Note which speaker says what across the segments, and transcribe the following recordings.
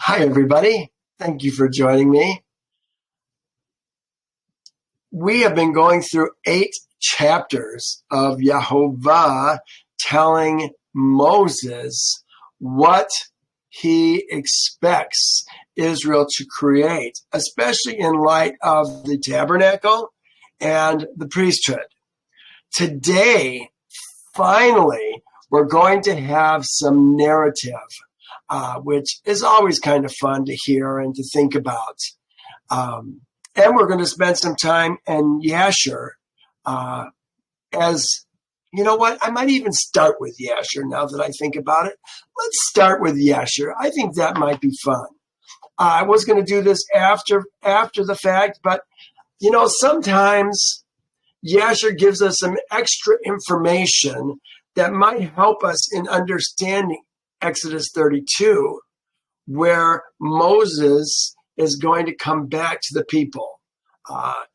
Speaker 1: Hi, everybody. Thank you for joining me. We have been going through 8 chapters of Yehovah telling Moses what he expects Israel to create, especially in light of the tabernacle and the priesthood. Today, finally, we're going to have some narrative, which is always kind of fun to hear and to think about. And we're going to spend some time in Yasher. As you know what, I might even start with Yasher now that I think about it. Let's start with Yasher. I think that might be fun. I was going to do this after the fact, but sometimes Yasher gives us some extra information that might help us in understanding Exodus 32, where Moses is going to come back to the people,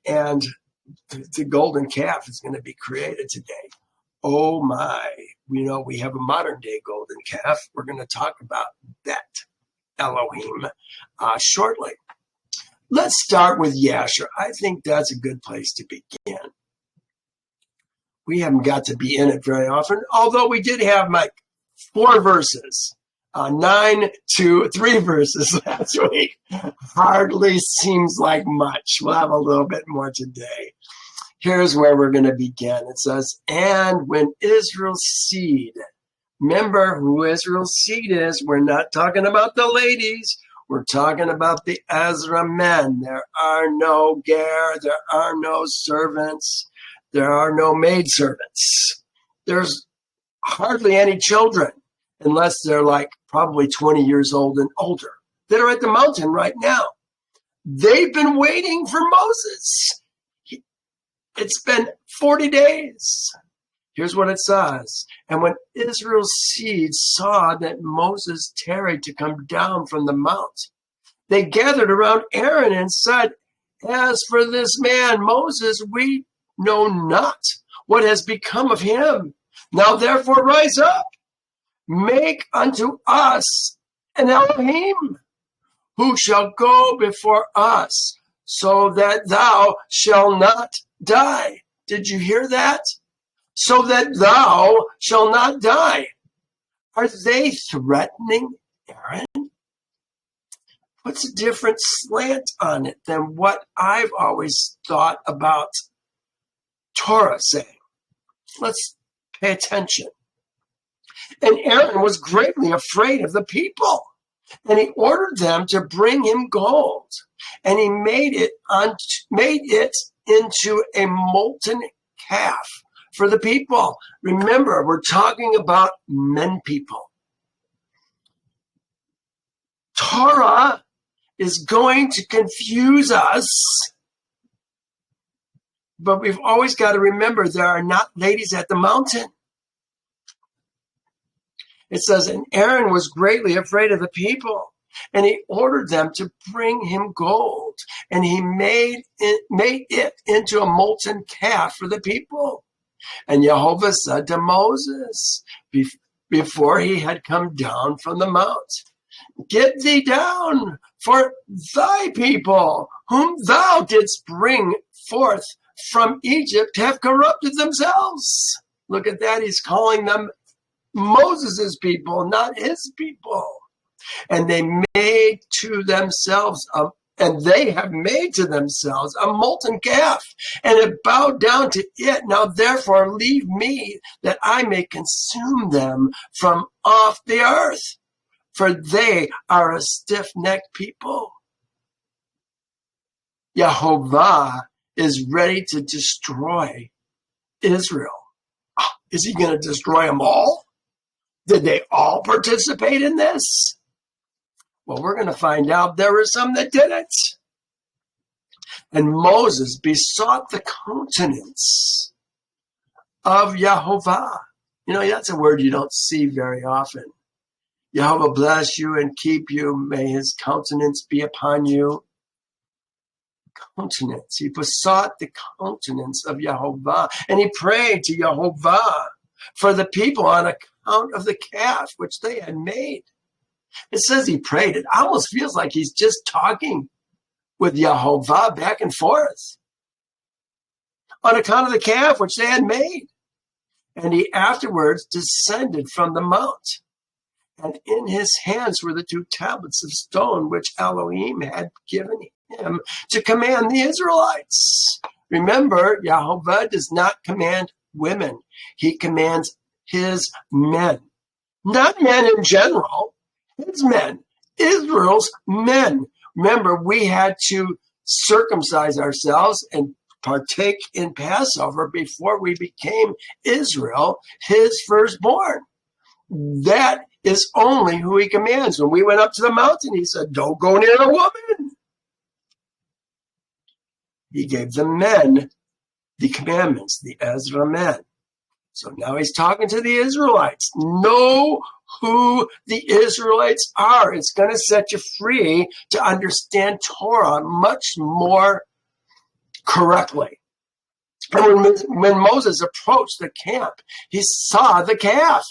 Speaker 1: and the golden calf is going to be created today. Oh my, we have a modern day golden calf. We're going to talk about that elohim shortly. Let's start with Yasher. I think that's a good place to begin. We haven't got to be in it very often, although we did have 4 verses, 9 to 3 verses last week. Hardly seems like much. We'll have a little bit more today. Here's where we're going to begin. It says, and when Israel's seed, remember who Israel's seed is. We're not talking about the ladies. We're talking about the Ezra men. There are no ger, there are no servants, there are no maidservants. There's hardly any children, unless they're probably 20 years old and older, that are at the mountain right now. They've been waiting for Moses. It's been 40 days. Here's what it says. And when Israel's seed saw that Moses tarried to come down from the mount, they gathered around Aaron and said, as for this man, Moses, we know not what has become of him. Now therefore rise up, make unto us an elohim, who shall go before us, so that thou shalt not die. Did you hear that? So that thou shalt not die. Are they threatening Aaron? Puts a different slant on it than what I've always thought about Torah saying. Let's pay attention. And Aaron was greatly afraid of the people, and he ordered them to bring him gold, and he made it into a molten calf for the people. Remember, we're talking about men people. Torah is going to confuse us, but we've always got to remember there are not ladies at the mountain. It says, and Aaron was greatly afraid of the people, and he ordered them to bring him gold, and he made it into a molten calf for the people. And Yehovah said to Moses, before he had come down from the mount, get thee down, for thy people, whom thou didst bring forth from Egypt, have corrupted themselves. Look at that. He's calling them Moses' people, not his people. And they have made to themselves a molten calf, and have bowed down to it. Now therefore leave me, that I may consume them from off the earth, for they are a stiff-necked people. Yehovah is ready to destroy Israel. Is he going to destroy them all? Did they all participate in this? Well, we're going to find out there were some that didn't. And Moses besought the countenance of Yehovah. That's a word you don't see very often. Yehovah bless you and keep you. May his countenance be upon you. Countenance. He besought the countenance of Yehovah. And he prayed to Yehovah for the people on account of the calf which they had made. It says he prayed. It almost feels like he's just talking with Yehovah back and forth on account of the calf which they had made. And he afterwards descended from the mount. And in his hands were the 2 tablets of stone which Elohim had given him to command the Israelites. Remember, Yehovah does not command women. He commands his men. Not men in general, his men, Israel's men. Remember, we had to circumcise ourselves and partake in Passover before we became Israel, his firstborn. That is only who he commands. When we went up to the mountain, he said, don't go near a woman. He gave the men the commandments, the Ezra men. So now he's talking to the Israelites. Know who the Israelites are. It's going to set you free to understand Torah much more correctly. And when Moses approached the camp, he saw the calf,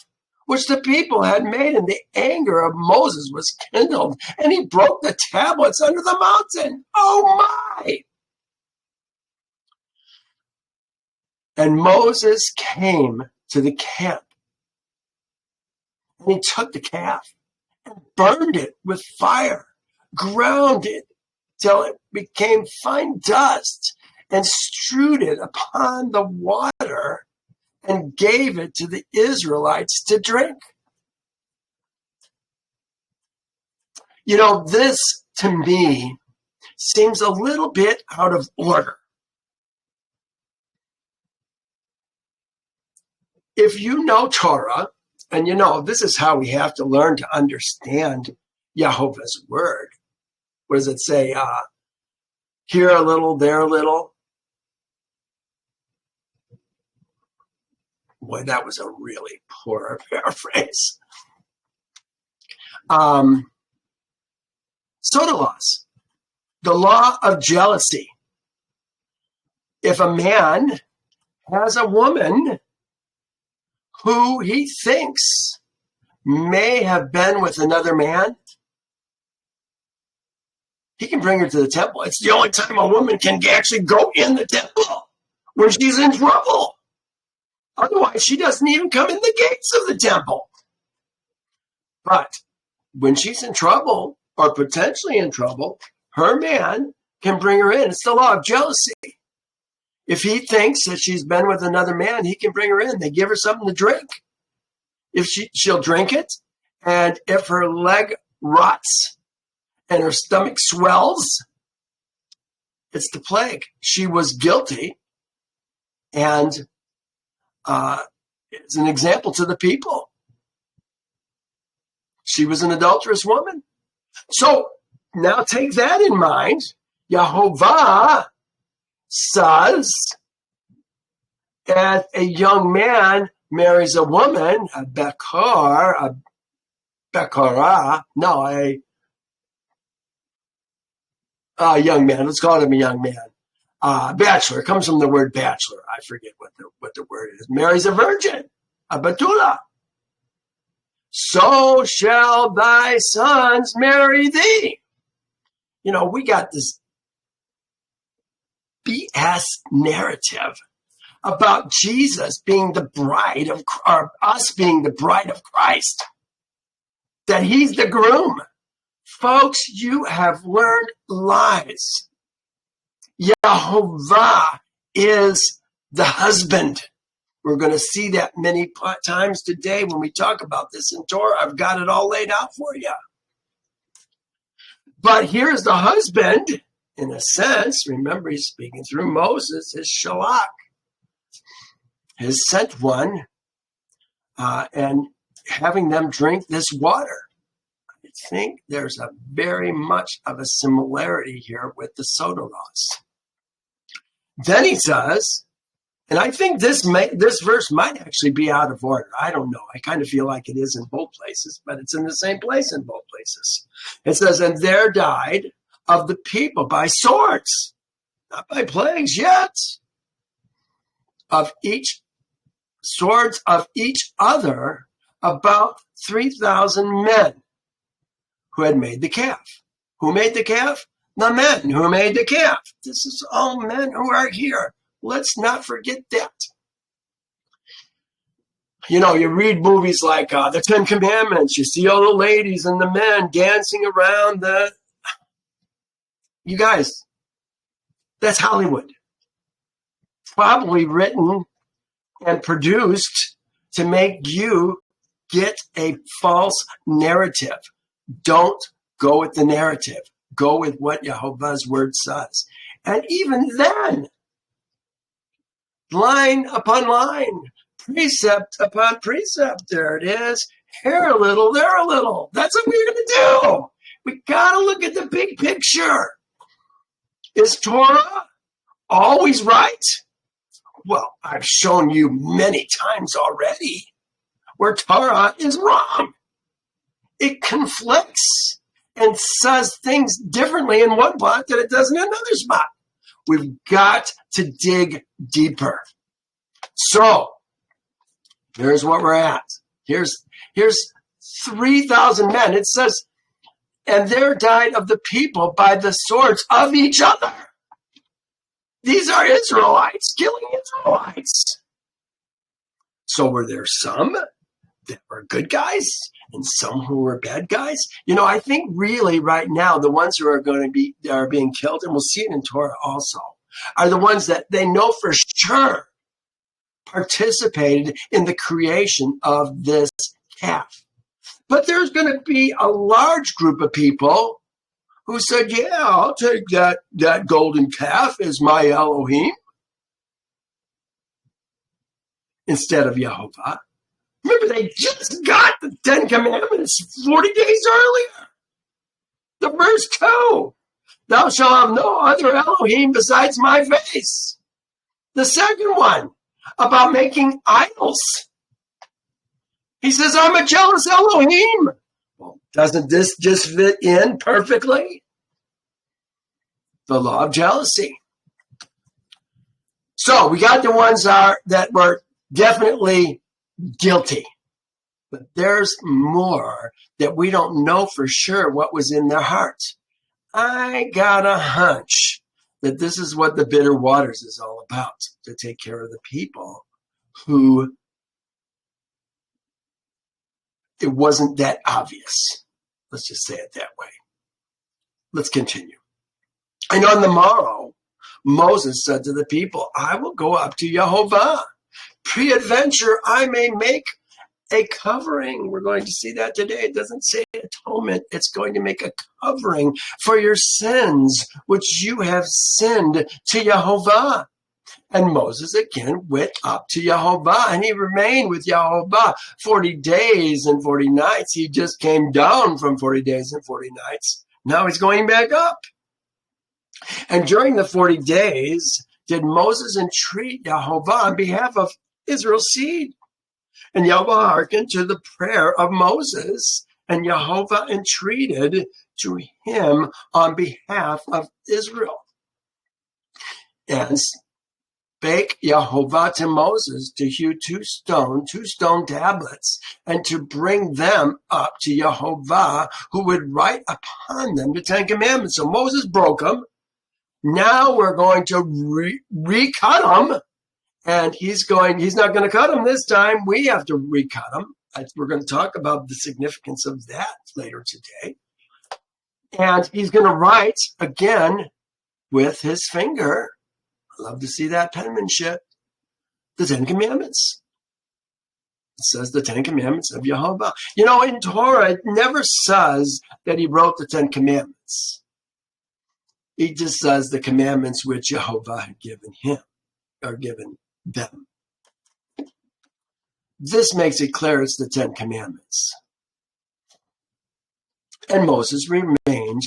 Speaker 1: which the people had made, and the anger of Moses was kindled, and he broke the tablets under the mountain. Oh my! And Moses came to the camp, and he took the calf and burned it with fire, ground it till it became fine dust, and strewed it upon the water, and gave it to the Israelites to drink. You know, this to me seems a little bit out of order. If you know Torah, and you know this is how we have to learn to understand Yehovah's word. What does it say? Here a little, there a little. Boy, that was a really poor paraphrase. Sodolos, the law of jealousy. If a man has a woman who he thinks may have been with another man, he can bring her to the temple. It's the only time a woman can actually go in the temple when she's in trouble. Otherwise, she doesn't even come in the gates of the temple. But when she's in trouble, or potentially in trouble, her man can bring her in. It's the law of jealousy. If he thinks that she's been with another man, he can bring her in. They give her something to drink. If she'll drink it, and if her leg rots and her stomach swells, it's the plague. She was guilty, and it's an example to the people. She was an adulterous woman. So now take that in mind. Yehovah says, as a young man marries a woman, a bekar, a young man, let's call him a young man, bachelor, comes from the word bachelor, I forget what the word is, marries a virgin, a betula. So shall thy sons marry thee. You know, we got this BS narrative about Jesus being the bride of, or us being the bride of Christ, that he's the groom. Folks, you have learned lies. Yehovah is the husband. We're going to see that many times today when we talk about this in Torah. I've got it all laid out for you. But here's the husband, in a sense. Remember, he's speaking through Moses, his shalach, his sent one, and having them drink this water. I think there's a very much of a similarity here with the sodolos. Then he says, and I think this verse might actually be out of order. I don't know. I kind of feel like it is in both places, but it's in the same place in both places. It says, and there died of the people by swords, not by plagues yet, of each swords of each other, about 3,000 men. who had made the calf. Who made the calf? The men who made the calf. This is all men who are here. Let's not forget that. You know, you read movies like the Ten Commandments. You see all the ladies and the men dancing around the... You guys, that's Hollywood. Probably written and produced to make you get a false narrative. Don't go with the narrative. Go with what Yehovah's word says. And even then, line upon line, precept upon precept, there it is. Here a little, there a little. That's what we're going to do. We got to look at the big picture. Is Torah always right? Well, I've shown you many times already where Torah is wrong. It conflicts and says things differently in one spot than it does in another spot. We've got to dig deeper. So, here's what we're at. Here's 3,000 men. It says, and there died of the people by the swords of each other. These are Israelites killing Israelites. So were there some that were good guys and some who were bad guys? You know, I think really right now the ones who are being killed, and we'll see it in Torah also, are the ones that they know for sure participated in the creation of this calf. But there's going to be a large group of people who said, yeah, I'll take that golden calf as my elohim instead of Yehovah. Remember, they just got the 10 Commandments 40 days earlier. The verse 2, thou shalt have no other elohim besides my face. The second one, about making idols. He says, I'm a jealous elohim. Well, doesn't this just fit in perfectly? The law of jealousy. So we got the ones that were definitely guilty. But there's more that we don't know for sure what was in their hearts. I got a hunch that this is what the bitter waters is all about, to take care of the people who it wasn't that obvious. Let's just say it that way. Let's continue. And on the morrow, Moses said to the people, I will go up to Yehovah. Peradventure, I may make a covering. We're going to see that today. It doesn't say atonement. It's going to make a covering for your sins, which you have sinned to Yehovah. And Moses again went up to Yehovah, and he remained with Yehovah 40 days and 40 nights. He just came down from 40 days and 40 nights. Now he's going back up. And during the 40 days, did Moses entreat Yehovah on behalf of Israel's seed. And Yehovah hearkened to the prayer of Moses, and Yehovah entreated to him on behalf of Israel. And spake Yehovah to Moses to hew two stone tablets, and to bring them up to Yehovah, who would write upon them the 10 Commandments. So Moses broke them. Now we're going to recut them. And he's not going to cut them this time. We have to recut them. We're going to talk about the significance of that later today. And he's going to write again with his finger. I love to see that penmanship. The 10 Commandments. It says the 10 Commandments of Yehovah. You know, in Torah, it never says that he wrote the 10 Commandments. He just says the commandments which Yehovah had given him, or given them. This makes it clear it's the 10 Commandments. And Moses remained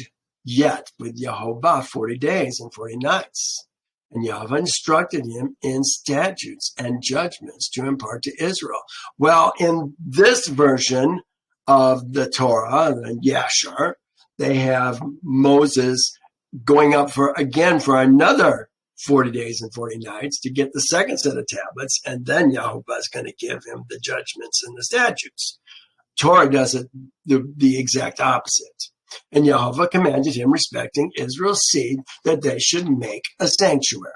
Speaker 1: yet with Yehovah 40 days and 40 nights. And Yehovah instructed him in statutes and judgments to impart to Israel. Well, in this version of the Torah, the Yasher, they have Moses going up for another 40 days and 40 nights to get the second set of tablets, and then Yehovah is going to give him the judgments and the statutes. Torah does it the exact opposite. And Yehovah commanded him respecting Israel's seed that they should make a sanctuary.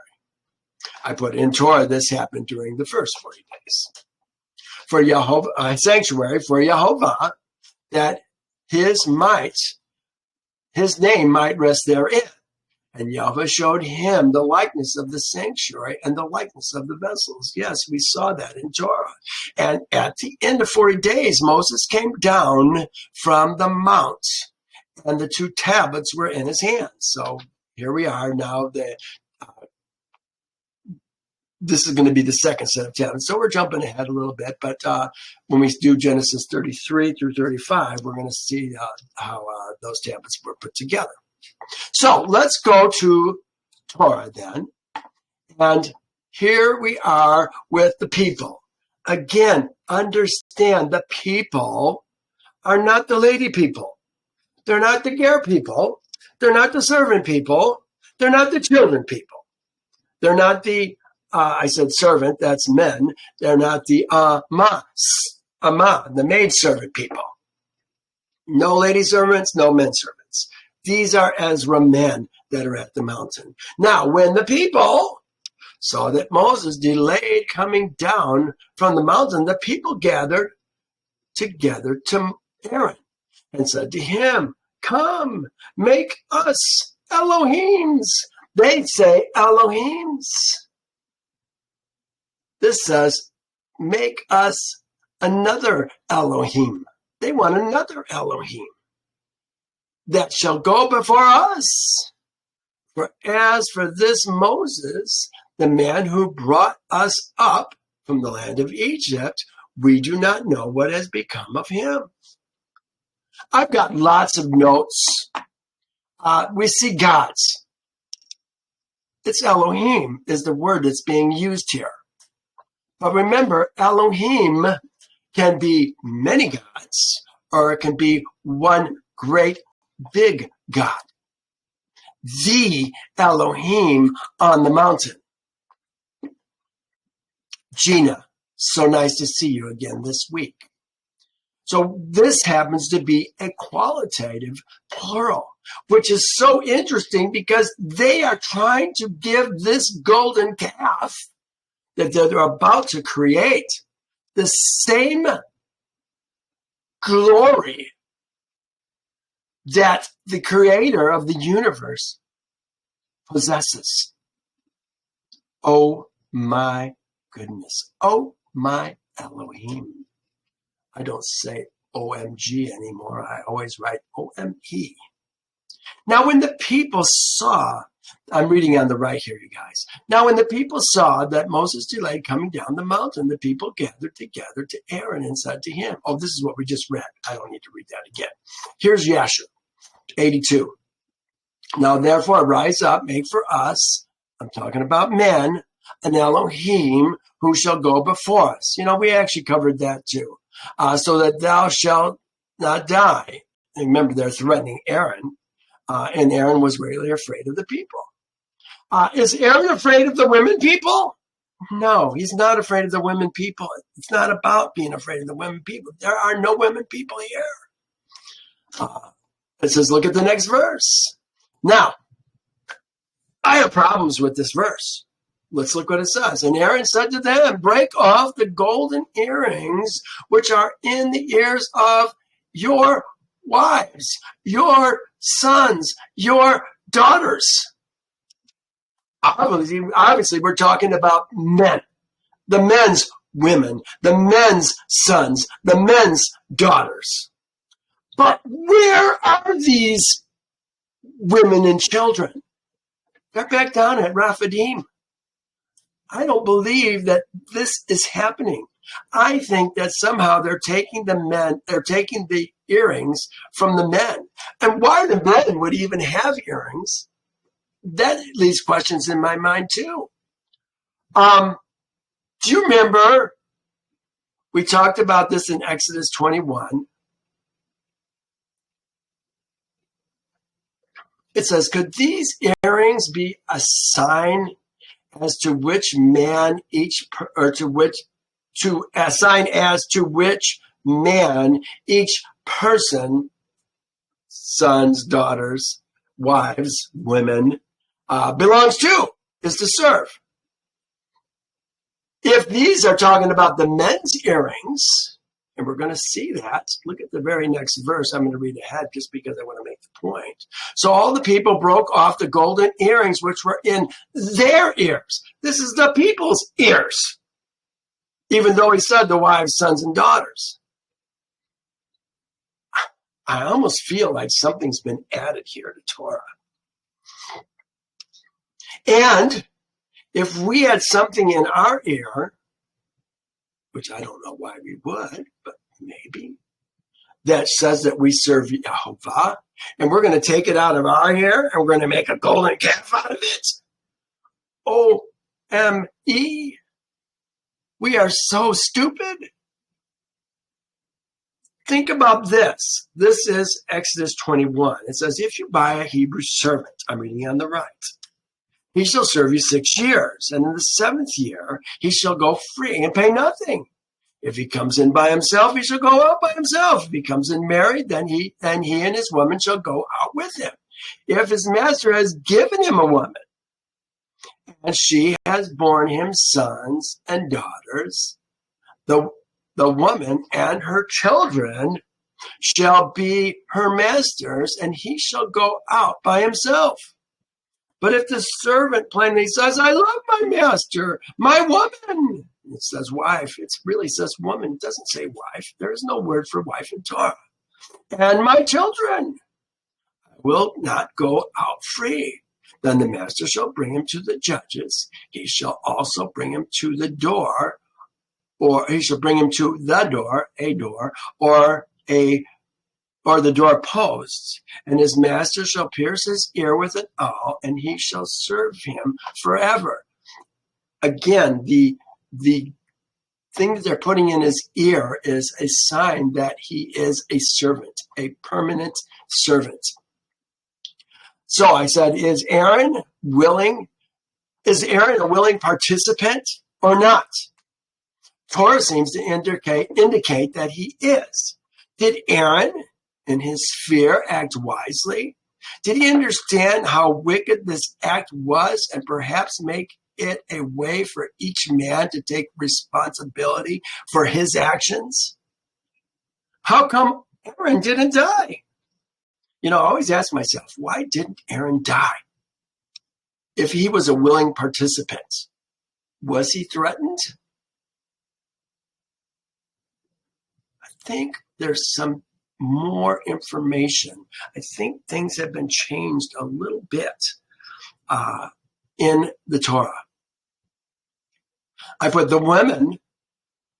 Speaker 1: I put in Torah, this happened during the first 40 days. For Yehovah, a sanctuary for Yehovah, that his name might rest therein. And Yehovah showed him the likeness of the sanctuary and the likeness of the vessels. Yes, we saw that in Torah. And at the end of 40 days, Moses came down from the mount, and the 2 tablets were in his hands. So here we are now. This is going to be the second set of tablets. So we're jumping ahead a little bit, but when we do Genesis 33 through 35, we're going to see how those tablets were put together. So let's go to Torah then. And here we are with the people. Again, understand the people are not the lady people. They're not the ger people. They're not the servant people. They're not the children people. They're not the, I said servant, that's men. They're not the ama, the maid servant people. No lady servants, no men servants. These are Ezra men that are at the mountain. Now, when the people saw that Moses delayed coming down from the mountain, the people gathered together to Aaron and said to him, "Come, make us elohims." They say elohims. This says, make us another Elohim. They want another Elohim that shall go before us. For as for this Moses, the man who brought us up from the land of Egypt, we do not know what has become of him. I've got lots of notes. We see gods. It's Elohim is the word that's being used here. But remember, Elohim can be many gods, or it can be one great big God. The Elohim on the mountain. Gina, so nice to see you again this week. So this happens to be a qualitative plural, which is so interesting because they are trying to give this golden calf that they're about to create the same glory that the creator of the universe possesses. Oh my goodness. Oh my Elohim. I don't say OMG anymore. I always write OME. Now when the people saw, I'm reading on the right here, you guys. Now when the people saw that Moses delayed coming down the mountain, the people gathered together to Aaron and said to him, oh, this is what we just read. I don't need to read that again. Here's Yasher, 82. Now therefore rise up, make for us, I'm talking about men, an Elohim who shall go before us. You know, we actually covered that too. So that thou shalt not die. And remember, they're threatening Aaron. And Aaron was really afraid of the people. Is Aaron afraid of the women people? No, he's not afraid of the women people. It's not about being afraid of the women people. There are no women people here. It says, look at the next verse. Now, I have problems with this verse. Let's look what it says. And Aaron said to them, break off the golden earrings which are in the ears of your wives, your sons, your daughters. Obviously, we're talking about men, the men's women, the men's sons, the men's daughters. But where are these women and children? They're back down at Rephidim. I don't believe that this is happening. I think that somehow they're taking the earrings from the men. And why the men would even have earrings, that leaves questions in my mind too. Do you remember we talked about this in Exodus 21? It says, could these earrings be a sign as to which man a sign as to which man each person sons, daughters, wives, women, belongs to, is to serve. If these are talking about the men's earrings, and we're going to see that, look at the very next verse. I'm going to read ahead just because I want to make the point. So all the people broke off the golden earrings which were in their ears. This is the people's ears, even though he said the wives, sons, and daughters. I almost feel like something's been added here to Torah. And if we had something in our ear, which I don't know why we would, but maybe, that says that we serve Yehovah, and we're going to take it out of our ear, and we're going to make a golden calf out of it. O-M-E. We are so stupid. Think about this. This is Exodus 21. It says, if you buy a Hebrew servant, I'm reading on the right, he shall serve you 6 years, and in the 7th year he shall go free and pay nothing. If he comes in by himself, he shall go out by himself. If he comes in married, then he and his woman shall go out with him. If his master has given him a woman, and she has borne him sons and daughters, the woman and her children shall be her master's, and he shall go out by himself. But if the servant plainly says, I love my master, my woman, it says wife, it really says woman, it doesn't say wife. There is no word for wife in Torah. And my children will not go out free. Then the master shall bring him to the judges. He shall also bring him to the door, or he shall bring him to the door, a door, or the doorposts, and his master shall pierce his ear with an awl, and he shall serve him forever. Again, the thing that they're putting in his ear is a sign that he is a servant, a permanent servant. So I said, is Aaron a willing participant or not? Torah seems to indicate that he is. Did Aaron, in his fear, act wisely? Did he understand how wicked this act was and perhaps make it a way for each man to take responsibility for his actions? How come Aaron didn't die? I always ask myself, why didn't Aaron die? If he was a willing participant, was he threatened? I think there's some more information. I think things have been changed a little bit in the Torah. I put the women,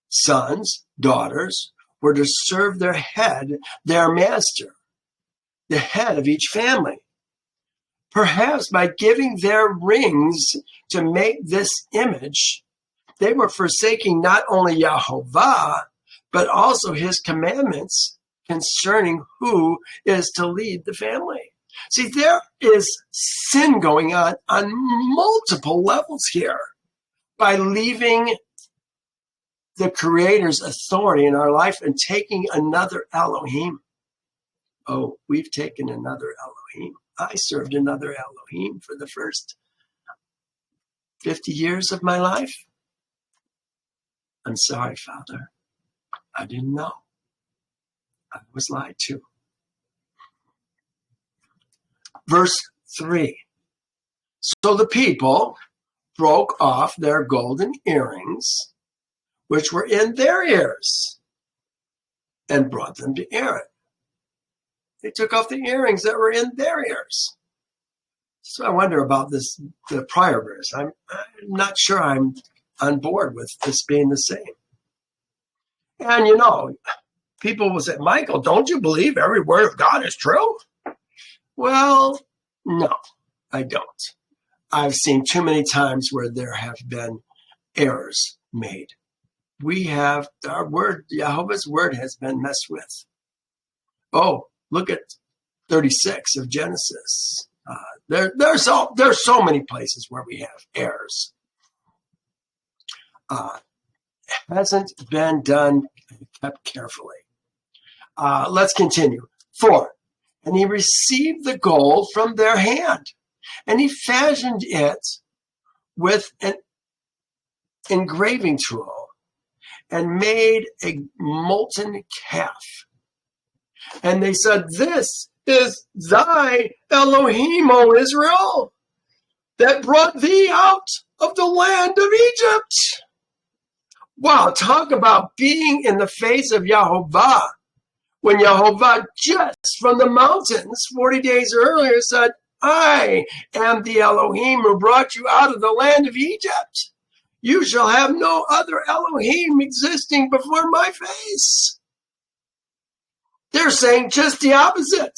Speaker 1: sons, daughters, were to serve their head, their master, the head of each family. Perhaps by giving their rings to make this image, they were forsaking not only Yehovah, but also his commandments concerning who is to lead the family. See, there is sin going on multiple levels here. By leaving the Creator's authority in our life and taking another elohim. Oh, we've taken another elohim. I served another elohim for the first 50 years of my life. I'm sorry, Father. I didn't know. I was lied to. Verse 3. So the people broke off their golden earrings, which were in their ears, and brought them to Aaron. They took off the earrings that were in their ears. So I wonder about the prior verse. I'm not sure I'm on board with this being the same. And people will say, Michael, don't you believe every word of God is true? Well, no, I don't. I've seen too many times where there have been errors made. We have our word, Yehovah's word has been messed with. Oh, look at 36 of Genesis. There's so many places where we have errors. Hasn't been done, kept carefully. Let's continue. 4. And he received the gold from their hand, and he fashioned it with an engraving tool and made a molten calf. And they said, "This is thy Elohim, O Israel, that brought thee out of the land of Egypt." Wow, talk about being in the face of Yehovah. When Yehovah just from the mountains 40 days earlier said, "I am the Elohim who brought you out of the land of Egypt. You shall have no other Elohim existing before my face." They're saying just the opposite.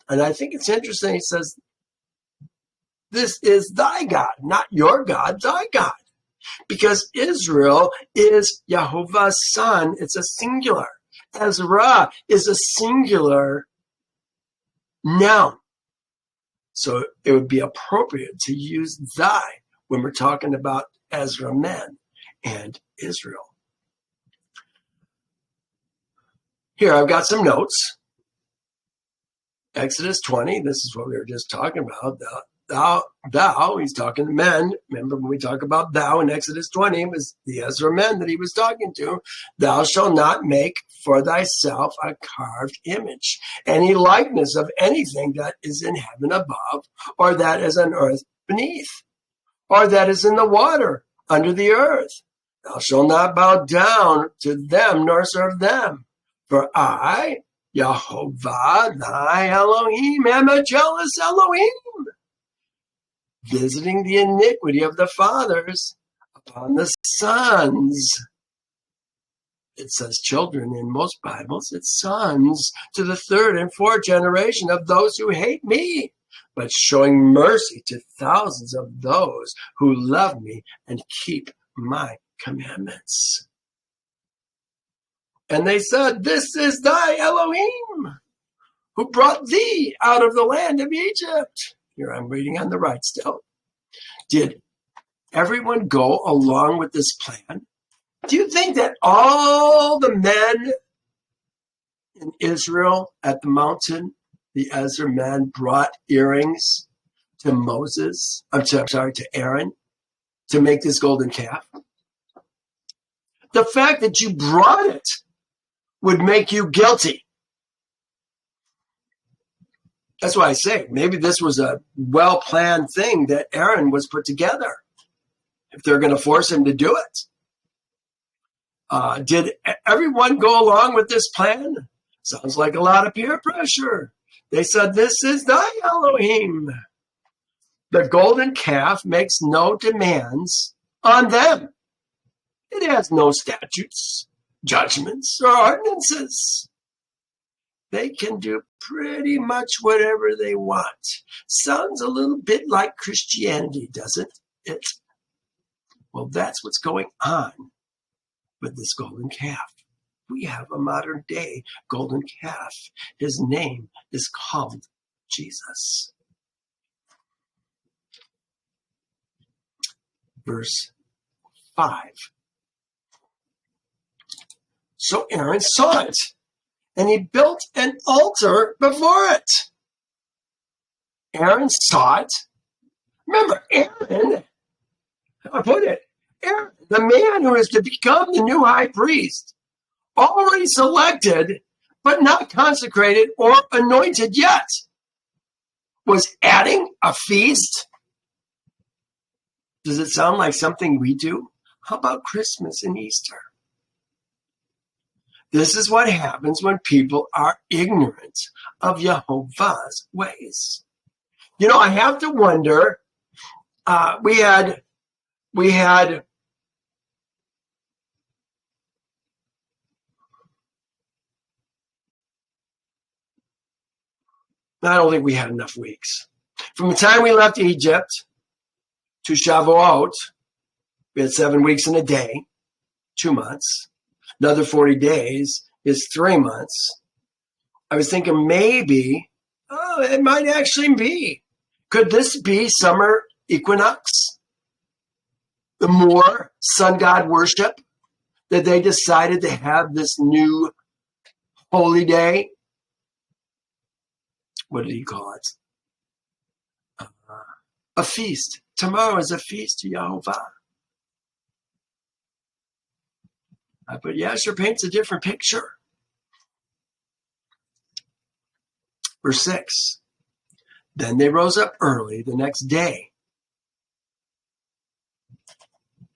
Speaker 1: And I think it's interesting. He says, "This is thy God," not your God, thy God. Because Israel is Yehovah's son. It's a singular. Ezra is a singular noun. So it would be appropriate to use thy when we're talking about Ezra men and Israel. Here, I've got some notes. Exodus 20, this is what we were just talking about. Thou, he's talking to men. Remember when we talk about thou in Exodus 20, it was the Ezra men that he was talking to. "Thou shalt not make for thyself a carved image, any likeness of anything that is in heaven above, or that is on earth beneath, or that is in the water under the earth. Thou shalt not bow down to them nor serve them. For I, Yehovah, thy Elohim, am a jealous Elohim, visiting the iniquity of the fathers upon the sons." It says children in most Bibles. It's sons to the third and fourth generation of those who hate me, but showing mercy to thousands of those who love me and keep my commandments. And they said, "This is thy Elohim, who brought thee out of the land of Egypt." Here I'm reading on the right still. Did everyone go along with this plan? Do you think that all the men in Israel at the mountain, the Ezra men, brought earrings to Moses? To Aaron, to make this golden calf? The fact that you brought it would make you guilty. That's why I say maybe this was a well-planned thing that Aaron was put together, if they're going to force him to do it. Did everyone go along with this plan? Sounds like a lot of peer pressure. They said, "This is thy Elohim." The golden calf makes no demands on them. It has no statutes, judgments, or ordinances. They can do pretty much whatever they want. Sounds a little bit like Christianity, doesn't it? Well, that's what's going on with this golden calf. We have a modern day golden calf. His name is called Jesus. Verse 5. So Aaron saw it, and he built an altar before it. Aaron saw it. Remember, Aaron, how I put it, Aaron, the man who is to become the new high priest, already selected, but not consecrated or anointed yet, was adding a feast. Does it sound like something we do? How about Christmas and Easter? This is what happens when people are ignorant of Yehovah's ways. You know, I have to wonder, we had I don't think we had enough weeks. From the time we left Egypt to Shavuot, we had 7 weeks and a day, 2 months. Another 40 days is 3 months. I was thinking maybe, it might actually be. Could this be summer equinox? The more sun god worship that they decided to have this new holy day? what did he call it? A feast. Tomorrow is a feast to Yehovah. But Yasher paints a different picture. Verse 6. Then they rose up early the next day.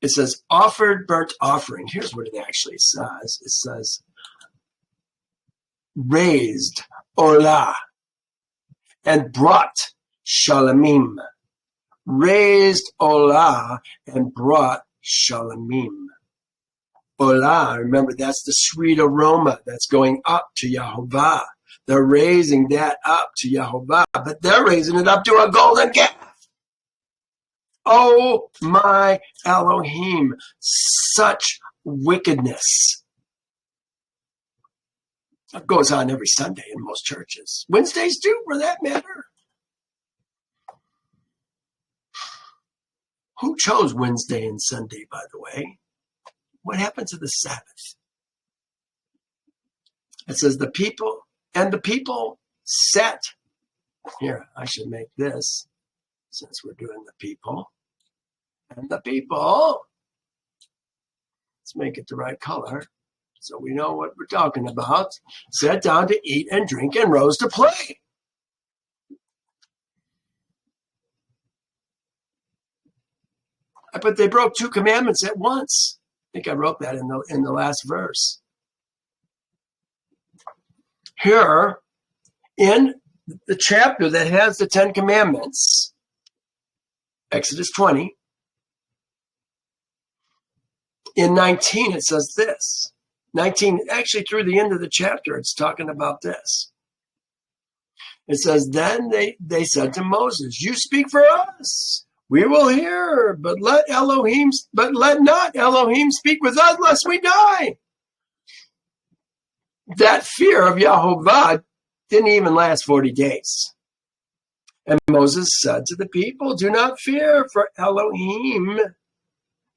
Speaker 1: It says, offered burnt offering. Here's what it actually says. It says, raised olah and brought shalamim. Raised olah and brought shalamim. Olah, remember, that's the sweet aroma that's going up to Yehovah. They're raising that up to Yehovah, but they're raising it up to a golden calf. Oh, my Elohim, such wickedness. That goes on every Sunday in most churches. Wednesdays too, for that matter. Who chose Wednesday and Sunday, by the way? What happened to the Sabbath? It says the people sat. Here, I should make this, since we're doing the people. And the people, let's make it the right color so we know what we're talking about, sat down to eat and drink and rose to play. But they broke 2 commandments at once. I think I wrote that in the last verse. Here, in the chapter that has the 10 commandments, Exodus 20, in 19 it says this. 19, actually through the end of the chapter, it's talking about this. It says, then they said to Moses, you speak for us. We will hear, but let not Elohim speak with us, lest we die. That fear of Yehovah didn't even last 40 days. And Moses said to the people, do not fear, for Elohim,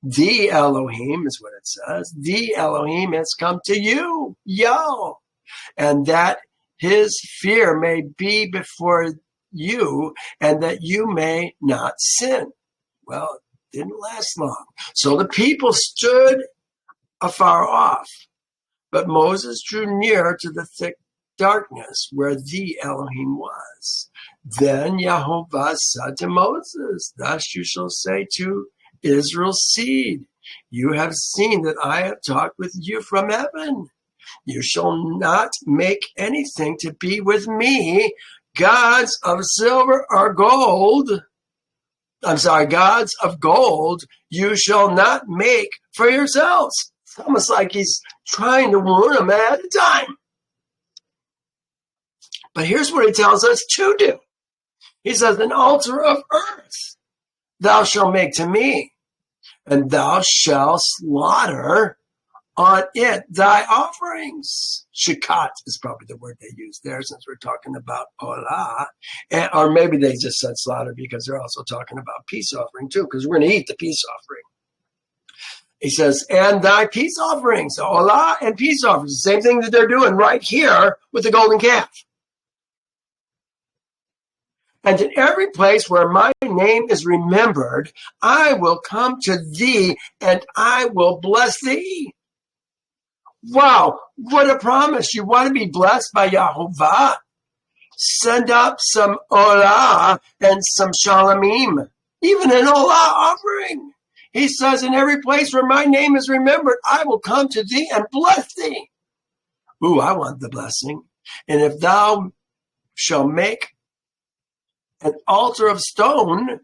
Speaker 1: the Elohim is what it says, the Elohim has come to you, Yo, and that his fear may be before you, and that you may not sin. Well, it didn't last long. So the people stood afar off, but Moses drew near to the thick darkness where the Elohim was. Then Yehovah said to Moses, thus you shall say to Israel's seed, you have seen that I have talked with you from heaven. You shall not make anything to be with me, gods of silver or gold. Gods of gold you shall not make for yourselves. It's almost like he's trying to warn them ahead of time. But here's what he tells us to do. He says, an altar of earth thou shalt make to me, and thou shalt slaughter on it thy offerings. Shakat is probably the word they use there, since we're talking about olah. Or maybe they just said slaughter because they're also talking about peace offering too, because we're going to eat the peace offering. He says, and thy peace offerings, olah and peace offerings, the same thing that they're doing right here with the golden calf. And in every place where my name is remembered, I will come to thee and I will bless thee. Wow, what a promise. You want to be blessed by Yehovah? Send up some olah and some shalamim, even an olah offering. He says, in every place where my name is remembered, I will come to thee and bless thee. Ooh, I want the blessing. And if thou shalt make an altar of stone,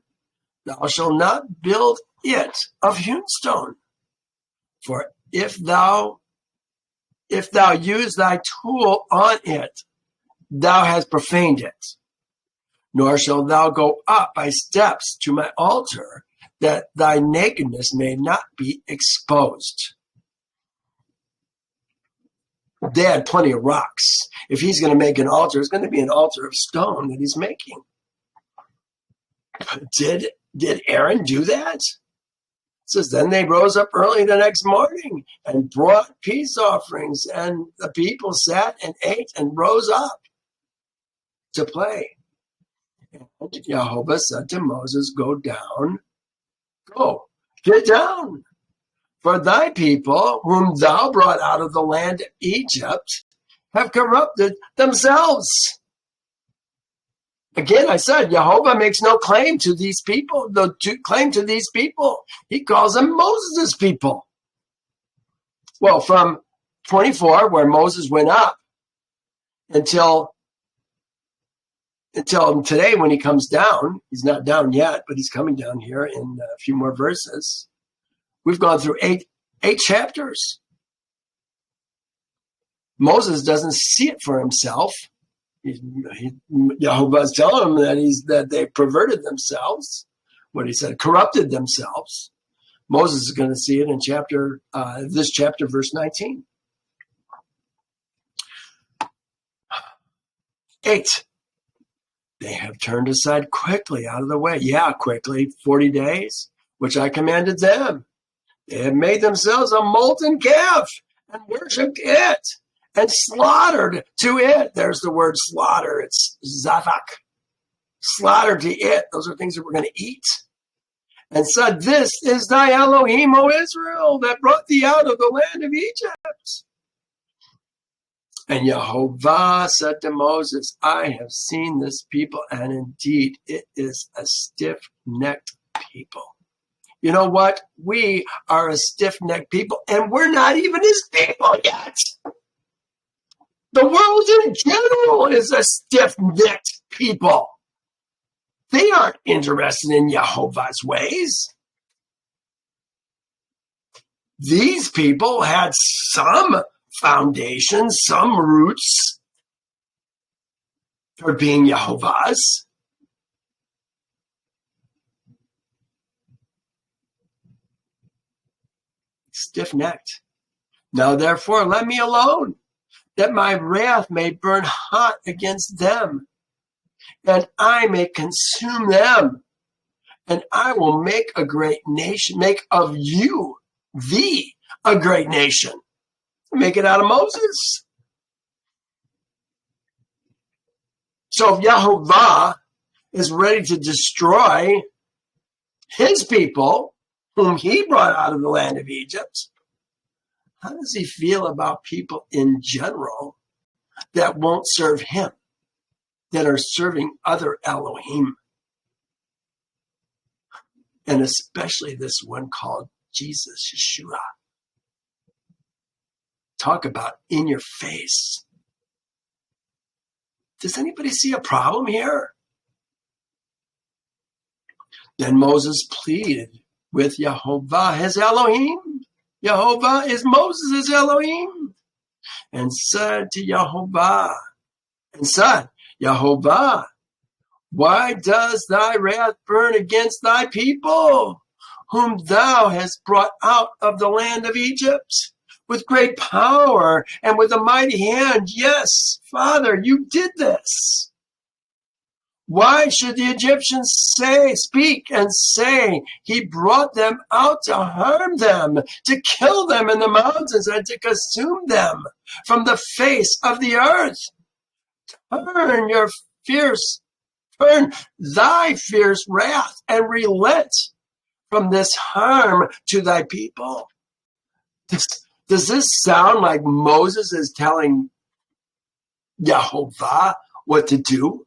Speaker 1: thou shalt not build it of hewn stone. For if thou use thy tool on it, thou hast profaned it. Nor shalt thou go up by steps to my altar, that thy nakedness may not be exposed. They had plenty of rocks. If he's going to make an altar, it's going to be an altar of stone that he's making. Did Aaron do that? It says, then they rose up early the next morning and brought peace offerings, and the people sat and ate and rose up. to play. And Yehovah said to Moses, go, get down. For thy people, whom thou brought out of the land of Egypt, have corrupted themselves. Again, I said, Yehovah makes no claim to these people. He calls them Moses' people. Well, from 24, where Moses went up, until today when he comes down, he's not down yet, but he's coming down here in a few more verses. We've gone through eight chapters. Moses doesn't see it for himself. Yehovah is telling him that they perverted themselves. What he said, corrupted themselves. Moses is going to see it in this chapter, verse 19. 8. They have turned aside quickly out of the way. Yeah, quickly, 40 days, which I commanded them. They have made themselves a molten calf and worshipped it and slaughtered to it. There's the word slaughter. It's zavak. Slaughter to it. Those are things that we're going to eat. And said, this is thy Elohim, O Israel, that brought thee out of the land of Egypt. And Yehovah said to Moses, I have seen this people, and indeed it is a stiff-necked people. You know what? We are a stiff-necked people, and we're not even his people yet. The world in general is a stiff-necked people. They aren't interested in Yehovah's ways. These people had some foundation, some roots for being Yehovah's. Stiff-necked. Now, therefore, let me alone, that my wrath may burn hot against them, and I may consume them, and I will make a great nation, make of you, thee, a great nation. Make it out of Moses. So if Yehovah is ready to destroy his people, whom he brought out of the land of Egypt, how does he feel about people in general that won't serve him, that are serving other elohim? And especially this one called Jesus, Yeshua. Talk about in your face. Does anybody see a problem here? Then Moses pleaded with Yehovah, his Elohim. Yehovah is Moses' Elohim. And said to Yehovah, Yehovah, why does thy wrath burn against thy people, whom thou hast brought out of the land of Egypt? With great power and with a mighty hand. Yes, Father, you did this. Why should the Egyptians speak and say, he brought them out to harm them, to kill them in the mountains, and to consume them from the face of the earth? Turn thy fierce wrath and relent from this harm to thy people. Does this sound like Moses is telling Yehovah what to do?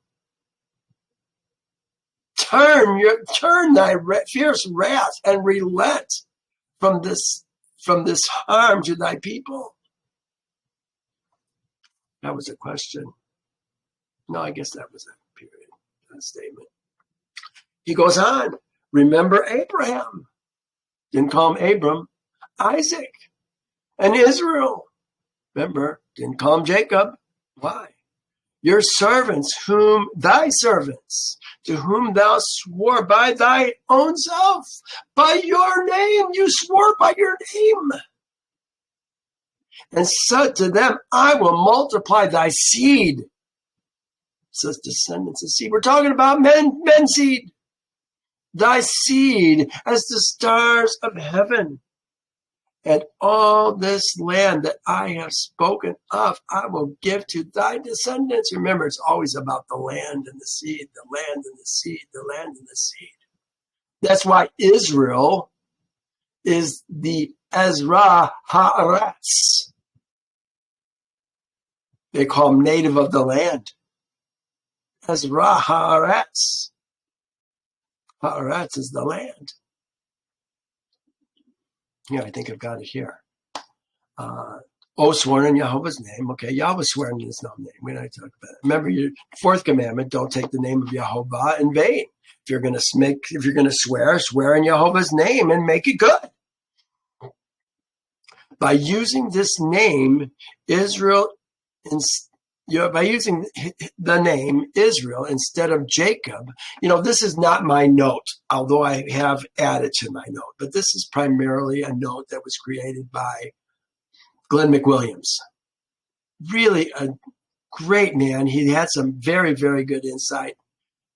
Speaker 1: Turn thy fierce wrath and relent from this harm to thy people. That was a question. No, I guess that was a period, a statement. He goes on. Remember Abraham. Didn't call him Abram. Isaac. And Israel. Remember, didn't call him Jacob. Why? Your servants, to whom thou swore by thy own self, by your name, you swore by your name. And said to them, I will multiply thy seed. It says descendants of seed. We're talking about men seed. Thy seed as the stars of heaven, And all this land that I have spoken of, I will give to thy descendants. Remember, it's always about the land and the seed, the land and the seed, the land and the seed. That's why Israel is the Ezra Haaretz. They call him native of the land. Ezra Haaretz. Haaretz is the land. Yeah, I think I've got it here. Sworn in Yehovah's name. Okay, Yahweh swearing in his name. We're not talking about it. Remember your fourth commandment: don't take the name of Yehovah in vain. If you're going to swear in Yehovah's name and make it good. By using this name, Israel, by using the name Israel instead of Jacob, this is not my note, although I have added to my note, but this is primarily a note that was created by Glenn McWilliams. Really a great man. He had some very, very good insight.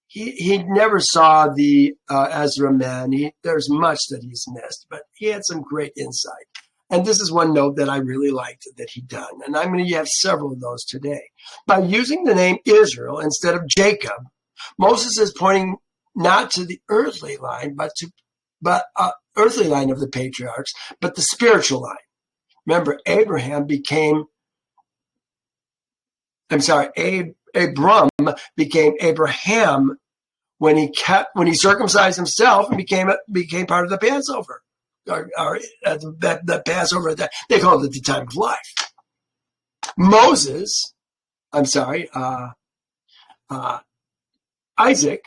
Speaker 1: He never saw the Ezra men. There's much that he's missed, but he had some great insight. And this is one note that I really liked that he done. And I'm going to have several of those today. By using the name Israel instead of Jacob, Moses is pointing not to the earthly line, but earthly line of the patriarchs, but the spiritual line. Remember, Abram became Abraham when he circumcised himself and became part of the Passover. The Passover, they called it the time of life. Isaac,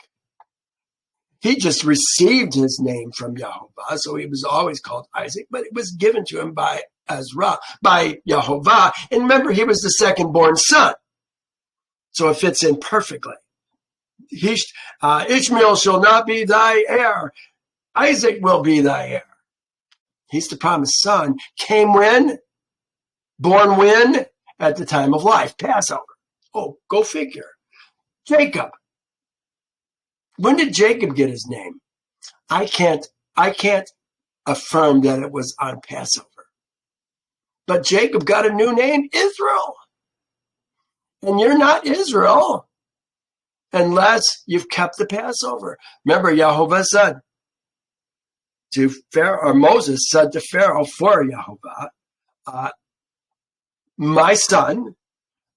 Speaker 1: he just received his name from Yehovah, so he was always called Isaac, but it was given to him by Yehovah. And remember, he was the second born son, so it fits in perfectly. Ishmael shall not be thy heir. Isaac will be thy heir. He's the promised son. Came when? Born when? At the time of life, Passover. Oh, go figure. Jacob. When did Jacob get his name? I can't affirm that it was on Passover. But Jacob got a new name, Israel. And you're not Israel unless you've kept the Passover. Remember, Yehovah said to Pharaoh, or Moses said to Pharaoh for Yehovah, my son,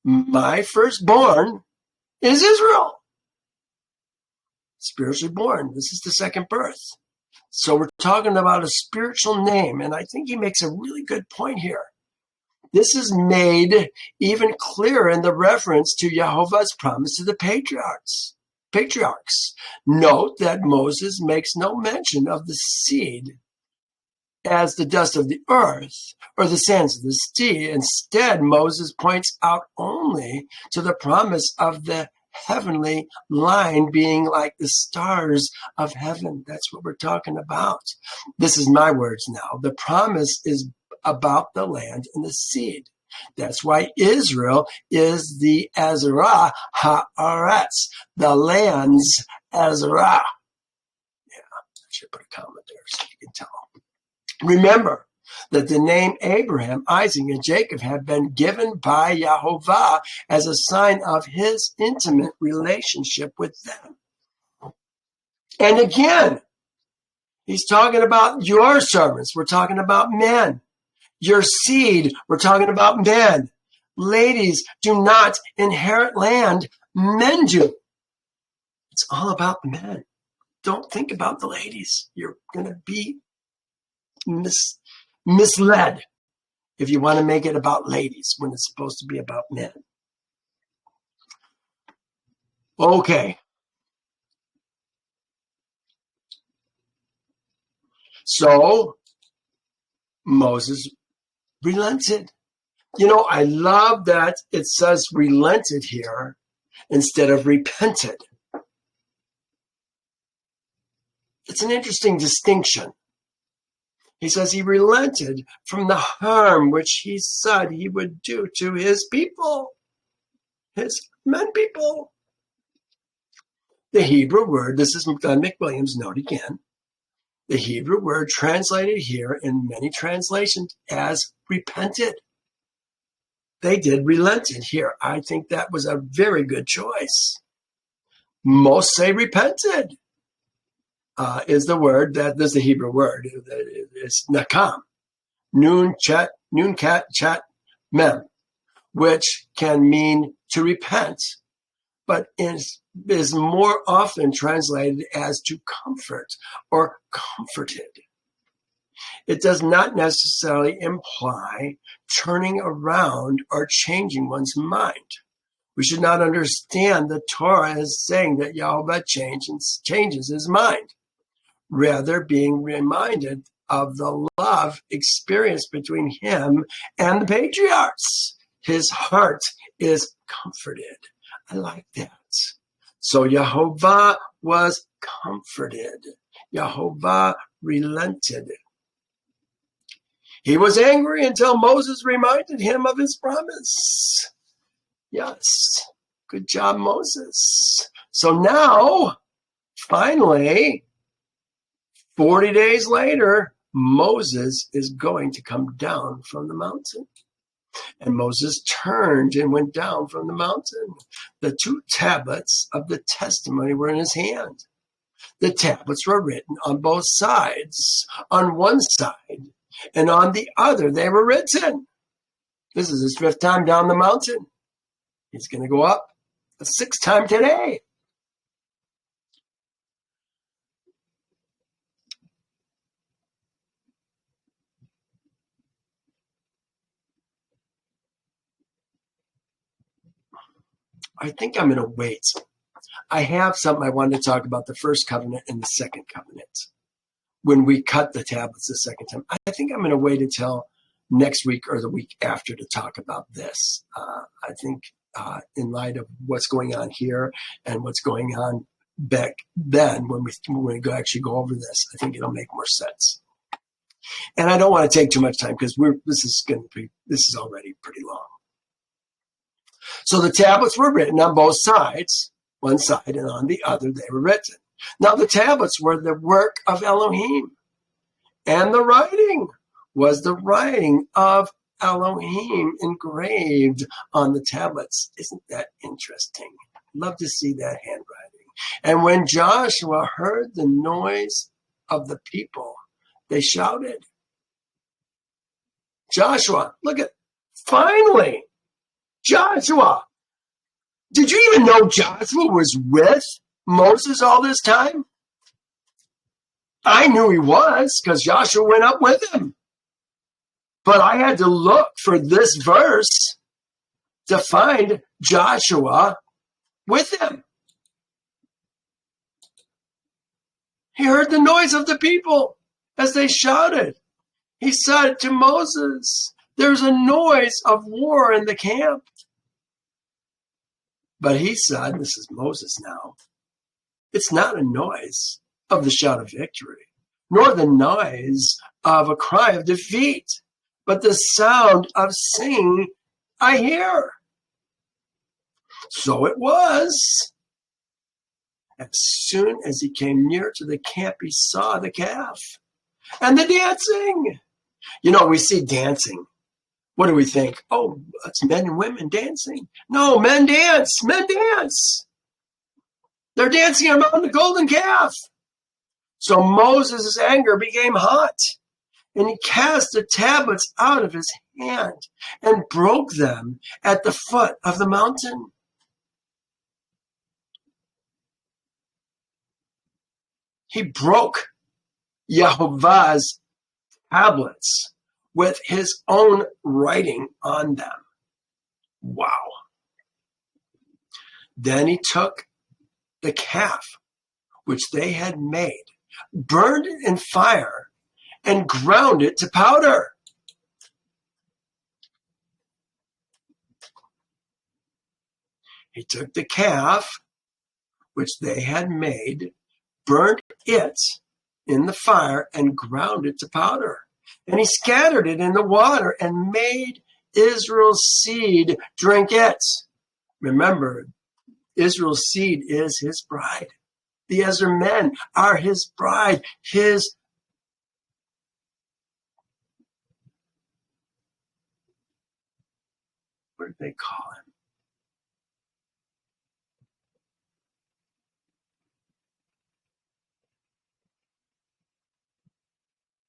Speaker 1: my firstborn is Israel. Spiritually born. This is the second birth. So we're talking about a spiritual name, and I think he makes a really good point here. This is made even clearer in the reference to Yehovah's promise to the patriarchs. Note that Moses makes no mention of the seed as the dust of the earth or the sands of the sea. Instead, Moses points out only to the promise of the heavenly line being like the stars of heaven. That's what we're talking about. This is my words now. The promise is about the land and the seed. That's why Israel is the Ezra Haaretz, the land's Ezra. Yeah, I should put a comment there so you can tell. Remember that the name Abraham, Isaac, and Jacob have been given by Yehovah as a sign of his intimate relationship with them. And again, he's talking about your servants. We're talking about men. Your seed, we're talking about men. Ladies do not inherit land, men do. It's all about men. Don't think about the ladies. You're going to be misled if you want to make it about ladies when it's supposed to be about men. Okay. So Moses relented. I love that it says relented here instead of repented. It's an interesting distinction. He says he relented from the harm which he said he would do to his people, his men people. The Hebrew word, this is Glenn McWilliams' note again, The Hebrew word translated here in many translations as repented. They did relented here. I think that was a very good choice. Most say repented is the word that this is the Hebrew word. It's nakam, nun kat chat mem, which can mean to repent, but is more often translated as to comfort or comforted. It does not necessarily imply turning around or changing one's mind. We should not understand the Torah as saying that Yehovah changes his mind. Rather, being reminded of the love experienced between him and the patriarchs. His heart is comforted. I like that. So Yehovah was comforted. Yehovah relented. He was angry until Moses reminded him of his promise. Yes, good job, Moses. So now, finally, 40 days later, Moses is going to come down from the mountain. And Moses turned and went down from the mountain. The 2 tablets of the testimony were in his hand. The tablets were written on both sides. On one side and on the other, they were written. This is his 5th time down the mountain. He's going to go up a 6th time today. I think I'm going to wait. I have something I wanted to talk about the first covenant and the second covenant. When we cut the tablets the 2nd time, I think I'm going to wait until next week or the week after to talk about this. I think in light of what's going on here and what's going on back then when we actually go over this, I think it'll make more sense. And I don't want to take too much time because this is already pretty long. So the tablets were written on both sides, one side and on the other they were written. Now the tablets were the work of Elohim, and the writing was the writing of Elohim engraved on the tablets. Isn't that interesting? Love to see that handwriting. And when Joshua heard the noise of the people, they shouted. Joshua, look at, finally, Joshua. Did you even know Joshua was with Moses all this time? I knew he was because Joshua went up with him. But I had to look for this verse to find Joshua with him. He heard the noise of the people as they shouted. He said to Moses, "There's a noise of war in the camp." But he said, this is Moses now, it's not a noise of the shout of victory, nor the noise of a cry of defeat, but the sound of singing I hear. So it was. As soon as he came near to the camp, he saw the calf and the dancing. You know, we see dancing. What do we think? Oh, it's men and women dancing. No, men dance. Men dance. They're dancing around the golden calf. So Moses' anger became hot, and he cast the tablets out of his hand and broke them at the foot of the mountain. He broke Yehovah's tablets with his own writing on them. Wow. Then he took the calf, which they had made, burned it in fire, and ground it to powder. He took the calf, which they had made, burned it in the fire, and ground it to powder. And he scattered it in the water and made Israel's seed drink it. Remember, Israel's seed is his bride. The Ezra men are his bride, his What did they call him?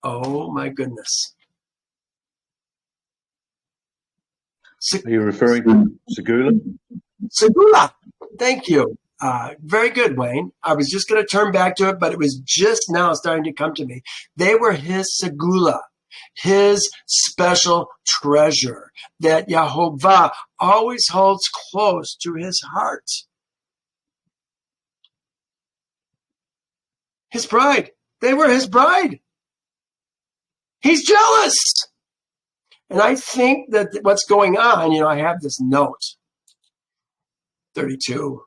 Speaker 1: Oh my goodness.
Speaker 2: Are you referring to Segula?
Speaker 1: Segula. Thank you. Very good, Wayne. I was just going to turn back to it, but it was just now starting to come to me. They were his Segula, his special treasure that Yehovah always holds close to his heart. His bride. They were his bride. He's jealous. And I think that what's going on, I have this note, 32.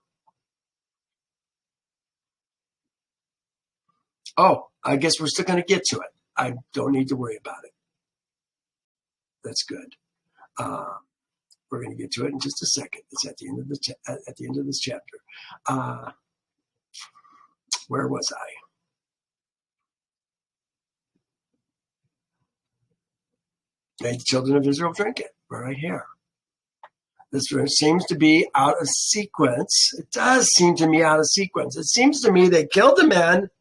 Speaker 1: Oh, I guess we're still going to get to it. I don't need to worry about it. That's good. We're going to get to it in just a second. It's at the end of this chapter. Where was I? Made the children of Israel drink it. We're right here. This verse seems to be out of sequence. It does seem to me out of sequence. It seems to me they killed the men,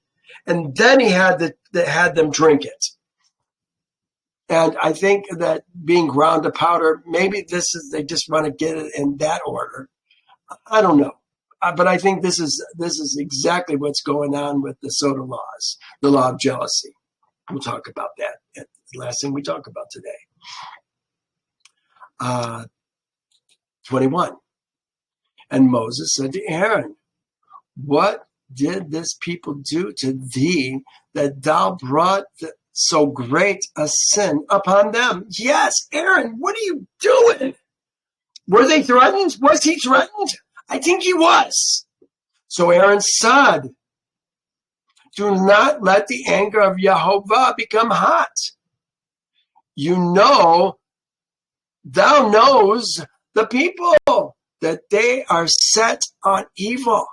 Speaker 1: and then he had them drink it. And I think that being ground to powder, maybe they just want to get it in that order. I don't know. But I think this is exactly what's going on with the soda laws, the law of jealousy. We'll talk about that. That's the last thing we talk about today. 21. And Moses said to Aaron, what did this people do to thee that thou brought so great a sin upon them? Yes, Aaron, what are you doing? Were they threatened? Was he threatened? I think he was. So Aaron said, do not let the anger of Yehovah become hot. Thou knows the people that they are set on evil.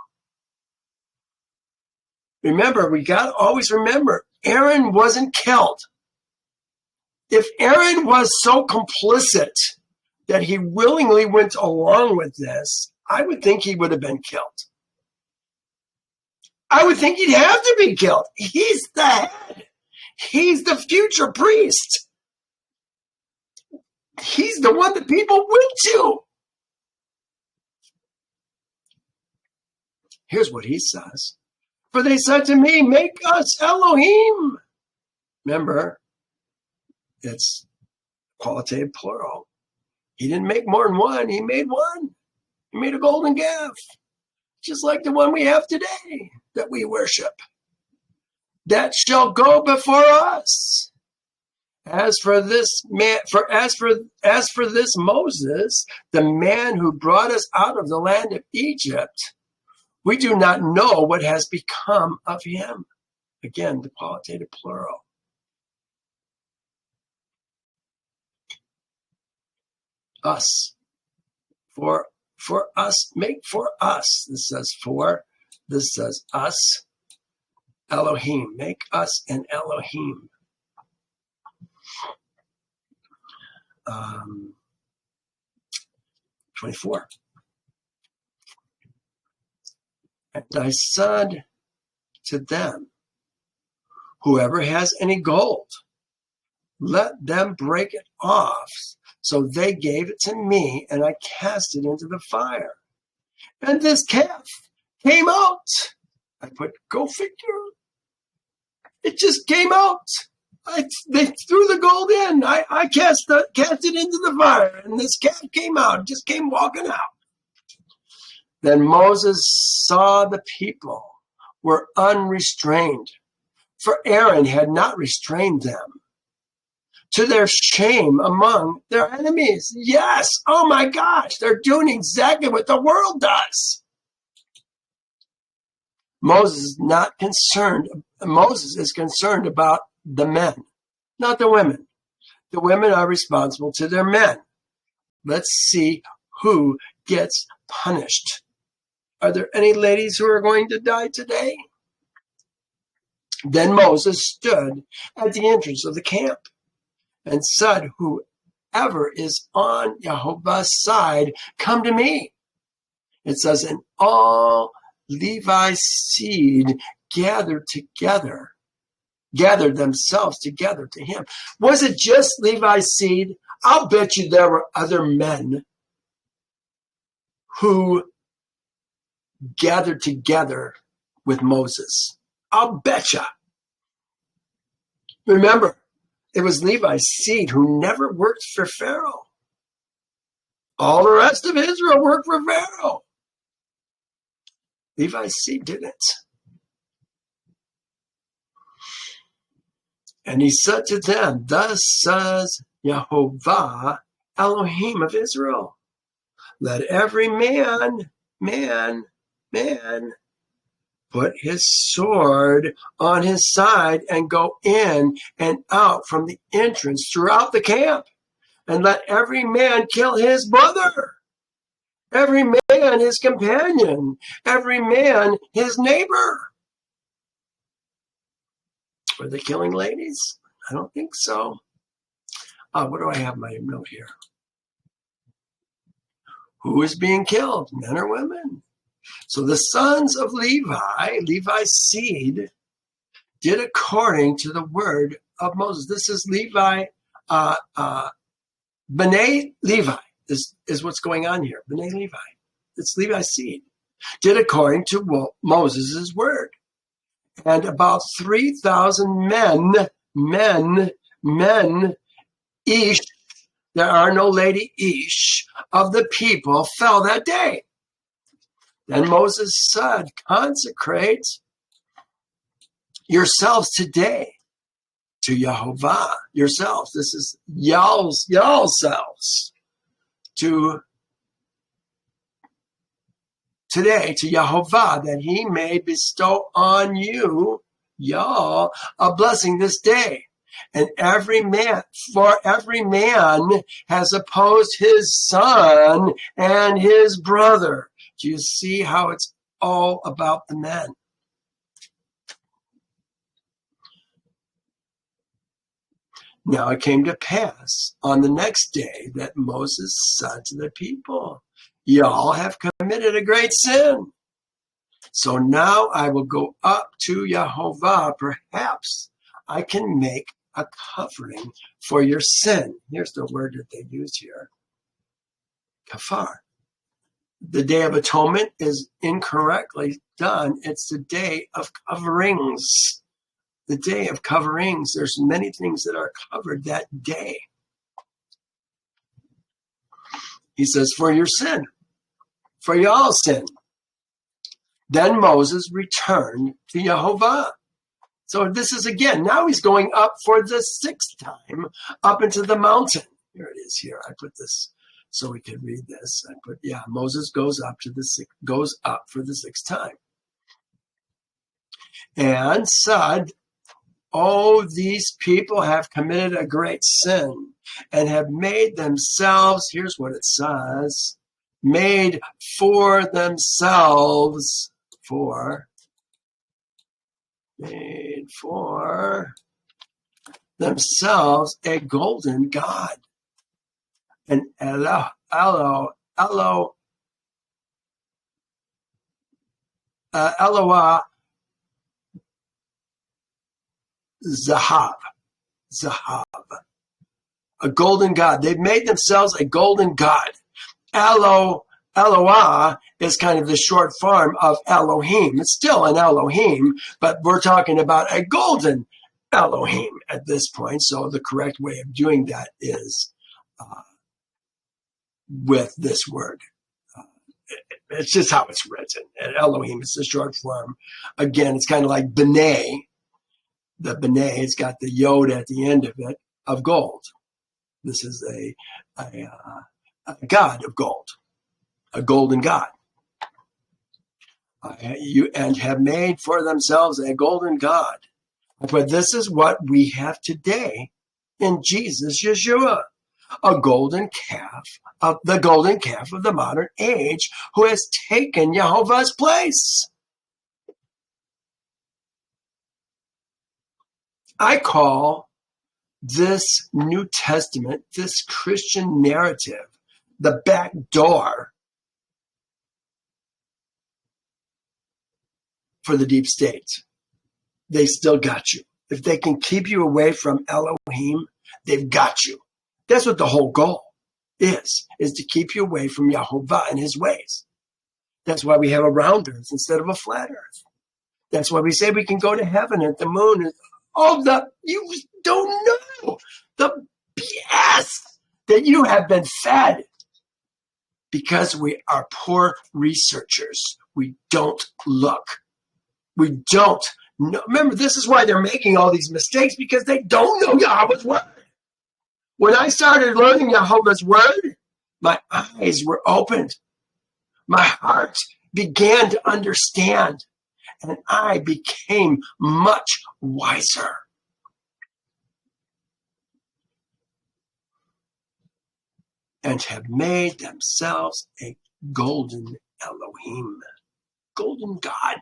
Speaker 1: Remember, we got to always remember, Aaron wasn't killed. If Aaron was so complicit that he willingly went along with this, I would think he would have been killed. I would think he'd have to be killed. He's the head. He's the future priest. He's the one that people went to. Here's what he says. For they said to me, make us elohim. Remember, it's qualitative plural. He didn't make more than one. He made one. He made a golden calf, just like the one we have today that we worship. That shall go before us. As for this man, as for this Moses, the man who brought us out of the land of Egypt, we do not know what has become of him. Again, the qualitative plural. Us. For us, make for us. This says for. This says us. Elohim. Make us an Elohim. 24. And I said to them, whoever has any gold, let them break it off. So they gave it to me, and I cast it into the fire. And this calf came out. I put, go figure. It just came out. They threw the gold in. I cast it into the fire, and this calf came out, just came walking out. Then Moses saw the people were unrestrained, for Aaron had not restrained them, to their shame among their enemies. Yes, oh my gosh, they're doing exactly what the world does. Moses is concerned about the men, not the women. The women are responsible to their men. Let's see who gets punished. Are there any ladies who are going to die today? Then Moses stood at the entrance of the camp and said, whoever is on Yehovah's side, come to me. It says, and all Levi's seed gathered themselves together to him. Was it just Levi's seed? I'll bet you there were other men who gathered together with Moses. I'll bet you. Remember, it was Levi's seed who never worked for Pharaoh. All the rest of Israel worked for Pharaoh. Levi's seed didn't. And he said to them, thus says Yehovah, Elohim of Israel, let every man put his sword on his side and go in and out from the entrance throughout the camp. And let every man kill his brother, every man his companion, every man his neighbor. Were they killing ladies? I don't think so. What do I have in my note here? Who is being killed, men or women? So the sons of Levi, Levi's seed, did according to the word of Moses. This is Levi, B'nai Levi is what's going on here. B'nai Levi. It's Levi's seed. Did according to Moses' word. And about 3,000 men, Ish, there are no lady Ish, of the people fell that day. Then Moses said, consecrate yourselves today to Yehovah, yourselves. This is y'all's selves. Today to Yehovah, that he may bestow on you, y'all, a blessing this day. And every man has opposed his son and his brother. Do you see how it's all about the men? Now it came to pass on the next day that Moses said to the people, y'all have committed a great sin. So now I will go up to Yehovah. Perhaps I can make a covering for your sin. Here's the word that they use here. Kafar. The Day of Atonement is incorrectly done. It's the Day of Coverings. The Day of Coverings. There's many things that are covered that day. He says, for your sin. For y'all's sin. Then Moses returned to Yehovah. So this is again, now he's going up for the sixth time up into the mountain. Here it is here. I put this so we could read this. I put, Moses goes up for the sixth time. And said, oh, these people have committed a great sin and have made themselves, here's what it says, made for themselves a golden god, an Elohah Zahab, a golden god. They've made themselves a golden god. Eloah is kind of the short form of Elohim. It's still an Elohim, but we're talking about a golden Elohim at this point. So the correct way of doing that is with this word. It's just how it's written. And Elohim is the short form. Again, it's kind of like B'nai. The B'nai, it's got the yod at the end of it, of gold. This is a god of gold. A golden god. And have made for themselves a golden god. But this is what we have today in Jesus Yeshua. A golden calf, the golden calf of the modern age, who has taken Yehovah's place. I call this New Testament, this Christian narrative, the back door for the deep state. They still got you. If they can keep you away from Elohim, they've got you. That's what the whole goal is to keep you away from Yehovah and his ways. That's why we have a round earth instead of a flat earth. That's why we say we can go to heaven and the moon. You don't know the BS that you have been fed because we are poor researchers. We don't look. We don't know. Remember, this is why they're making all these mistakes, because they don't know Yahweh's word. When I started learning Yehovah's word, my eyes were opened. My heart began to understand, and I became much wiser. And have made themselves a golden elohim, golden God.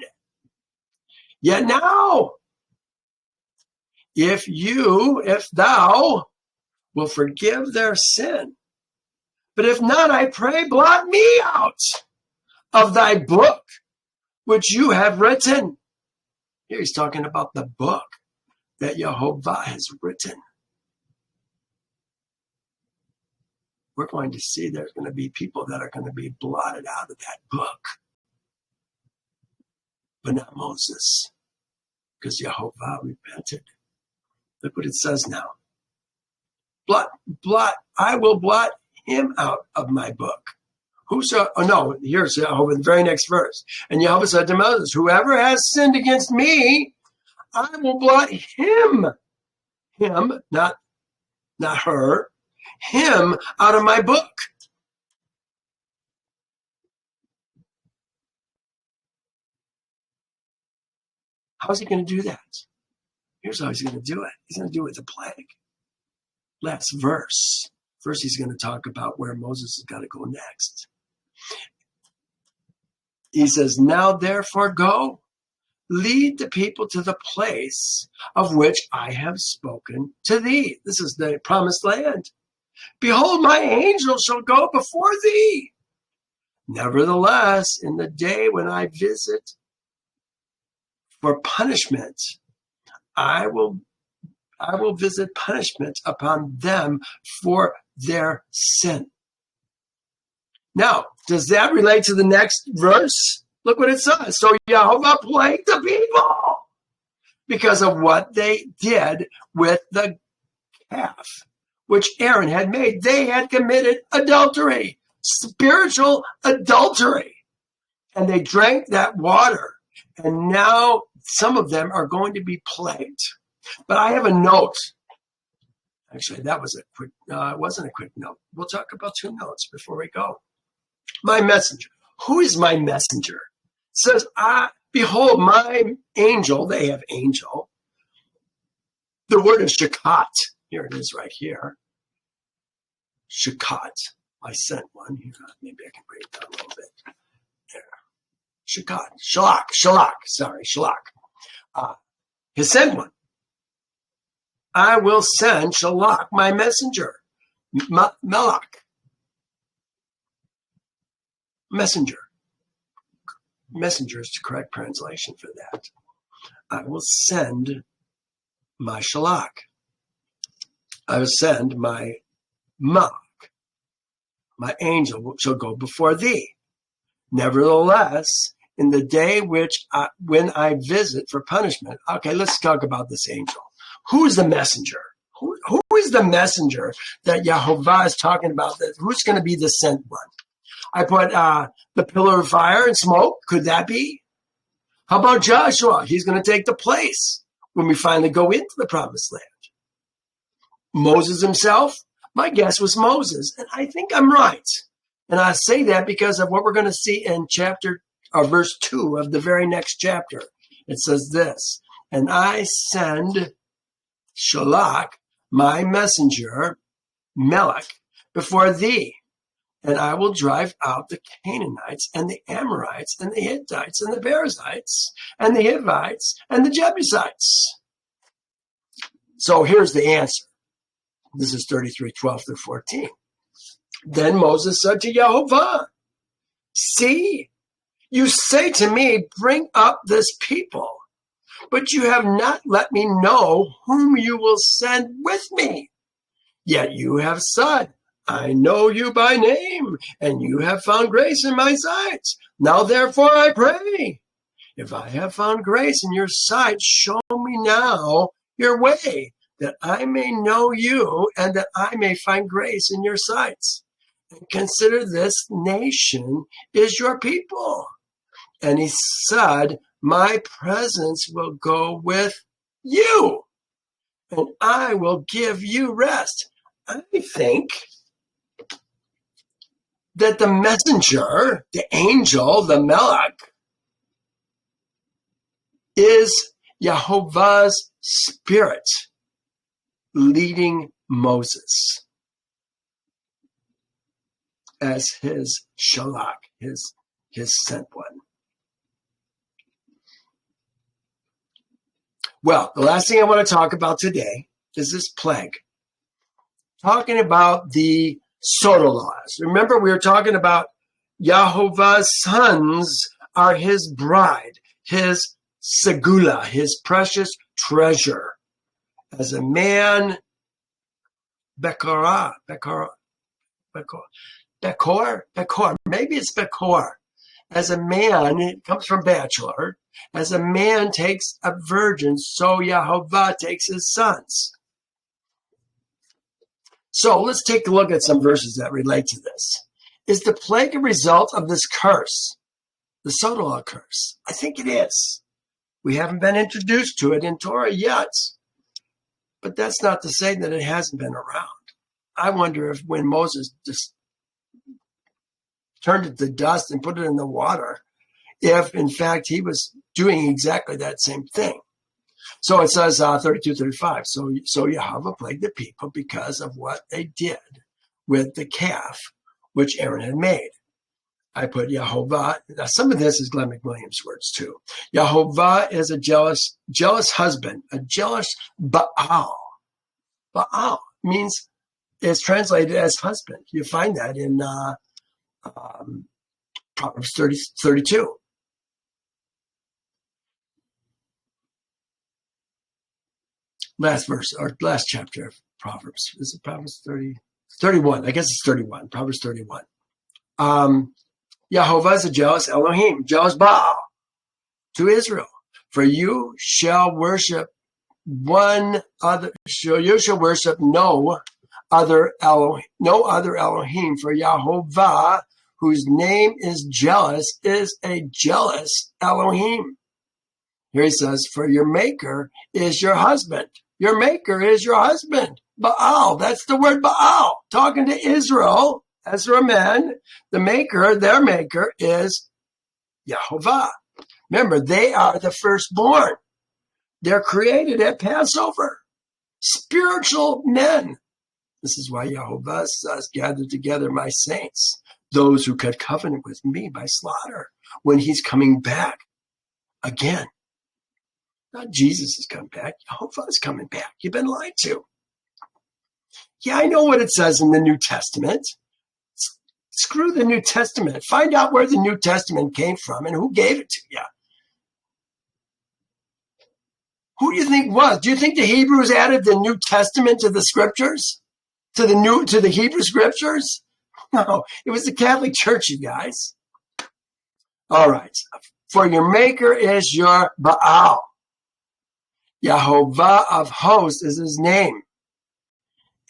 Speaker 1: Yet now, if thou will forgive their sin, but if not, I pray, blot me out of thy book, which you have written. Here he's talking about the book that Yehovah has written. We're going to see there's going to be people that are going to be blotted out of that book. But not Moses, because Yehovah repented. Look what it says now. I will blot him out of my book. Here's Yehovah, the very next verse. And Yehovah said to Moses, whoever has sinned against me, I will blot him, not her, him out of my book. How's he going to do that? Here's how he's going to do it. He's going to do it with a plague. Last verse. First, he's going to talk about where Moses has got to go next. He says, now therefore go, lead the people to the place of which I have spoken to thee. This is the promised land. Behold, my angel shall go before thee. Nevertheless, in the day when I visit for punishment, I will visit punishment upon them for their sin. Now, does that relate to the next verse? Look what it says. So Yehovah plagued the people because of what they did with the calf, which Aaron had made. They had committed adultery, spiritual adultery, and they drank that water. And now some of them are going to be plagued. But I have a note. Actually, that was it wasn't a quick note. We'll talk about two notes before we go. My messenger. Who is my messenger? It says, behold, my angel. They have angel. The word is shakat. Here it is right here. Shakat. I sent one. Here, maybe I can bring it down a little bit. There. Shakat. Shalak. He sent one. I will send Shalak, my messenger. Melach. Messenger. Messenger is the correct translation for that. I will send my Shalak. I will send my Malach. My angel shall go before thee. Nevertheless, in the day when I visit for punishment. Okay, let's talk about this angel. Who is the messenger? Who is the messenger that Yehovah is talking about? Who's going to be the sent one? I put the pillar of fire and smoke. Could that be? How about Joshua? He's going to take the place when we finally go into the promised land. Moses himself? My guess was Moses, and I think I'm right. And I say that because of what we're going to see in verse 2 of the very next chapter. It says this, and I send Shalak, my messenger, Melech, before thee, and I will drive out the Canaanites and the Amorites and the Hittites and the Perizzites and the Hivites and the Jebusites. So here's the answer. This is 33:12-14. Then Moses said to Yehovah, see, you say to me, bring up this people, but you have not let me know whom you will send with me. Yet you have said, I know you by name, and you have found grace in my sight. Now therefore I pray, if I have found grace in your sight, show me now your way, that I may know you, and that I may find grace in your sights. And consider this nation is your people. And he said, my presence will go with you, and I will give you rest. I think that the messenger, the angel, the Melech, is Yehovah's spirit leading Moses as his shalach, his sent one. Well, the last thing I want to talk about today is this plague. Talking about the soda laws. Remember, we were talking about Yehovah's sons are his bride, his segula, his precious treasure. As a man, Bekor, maybe it's Bekor. As a man, it comes from bachelor. As a man takes a virgin, so Yehovah takes his sons. So let's take a look at some verses that relate to this. Is the plague a result of this curse, the soda law curse? I think it is. We haven't been introduced to it in Torah yet, but that's not to say that it hasn't been around. I wonder if when Moses just turned it to dust and put it in the water, if in fact he was doing exactly that same thing. So it says 32:35. So Yehovah plagued the people because of what they did with the calf which Aaron had made. I put Yehovah. Now some of this is Glenn McWilliams' words too. Yehovah is a jealous husband, a jealous Baal. Baal means is translated as husband. You find that in Proverbs 32. Last verse, or last chapter of Proverbs. Is it Proverbs 31? I guess it's 31. Proverbs 31. Yehovah is a jealous elohim, jealous Baal to Israel. For you shall worship no other elohim. For Yehovah, whose name is jealous, is a jealous elohim. Here he says, for your maker is your husband. Your maker is your husband. Baal, that's the word Baal. Talking to Israel, Ezra men, the maker, their maker is Yehovah. Remember, they are the firstborn. They're created at Passover. Spiritual men. This is why Yehovah says, gather together my saints, those who cut covenant with me by slaughter, when he's coming back again. Not Jesus is coming back. Yehovah is coming back. You've been lied to. Yeah, I know what it says in the New Testament. Screw the New Testament. Find out where the New Testament came from and who gave it to you. Who do you think was? Do you think the Hebrews added the New Testament to the scriptures? To the Hebrew scriptures? No, it was the Catholic Church, you guys. All right. For your maker is your Baal. Yehovah of hosts is his name.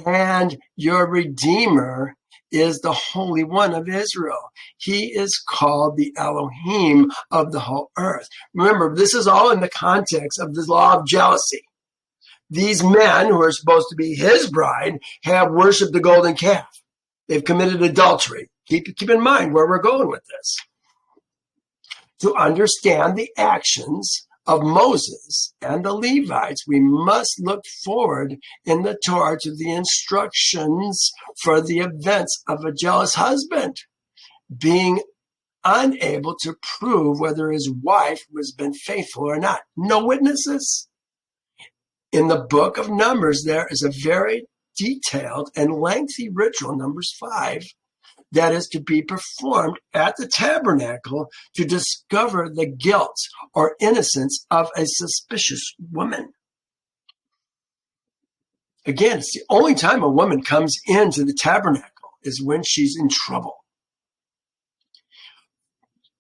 Speaker 1: And your Redeemer is the Holy One of Israel. He is called the Elohim of the whole earth. Remember, this is all in the context of the law of jealousy. These men who are supposed to be his bride have worshiped the golden calf. They've committed adultery. Keep in mind where we're going with this. To understand the actions of Moses and the Levites, we must look forward in the Torah to the instructions for the events of a jealous husband being unable to prove whether his wife was been faithful or not. No witnesses. In the book of Numbers, there is a very detailed and lengthy ritual, numbers 5, that is to be performed at the tabernacle to discover the guilt or innocence of a suspicious woman. Again, it's the only time a woman comes into the tabernacle is when she's in trouble.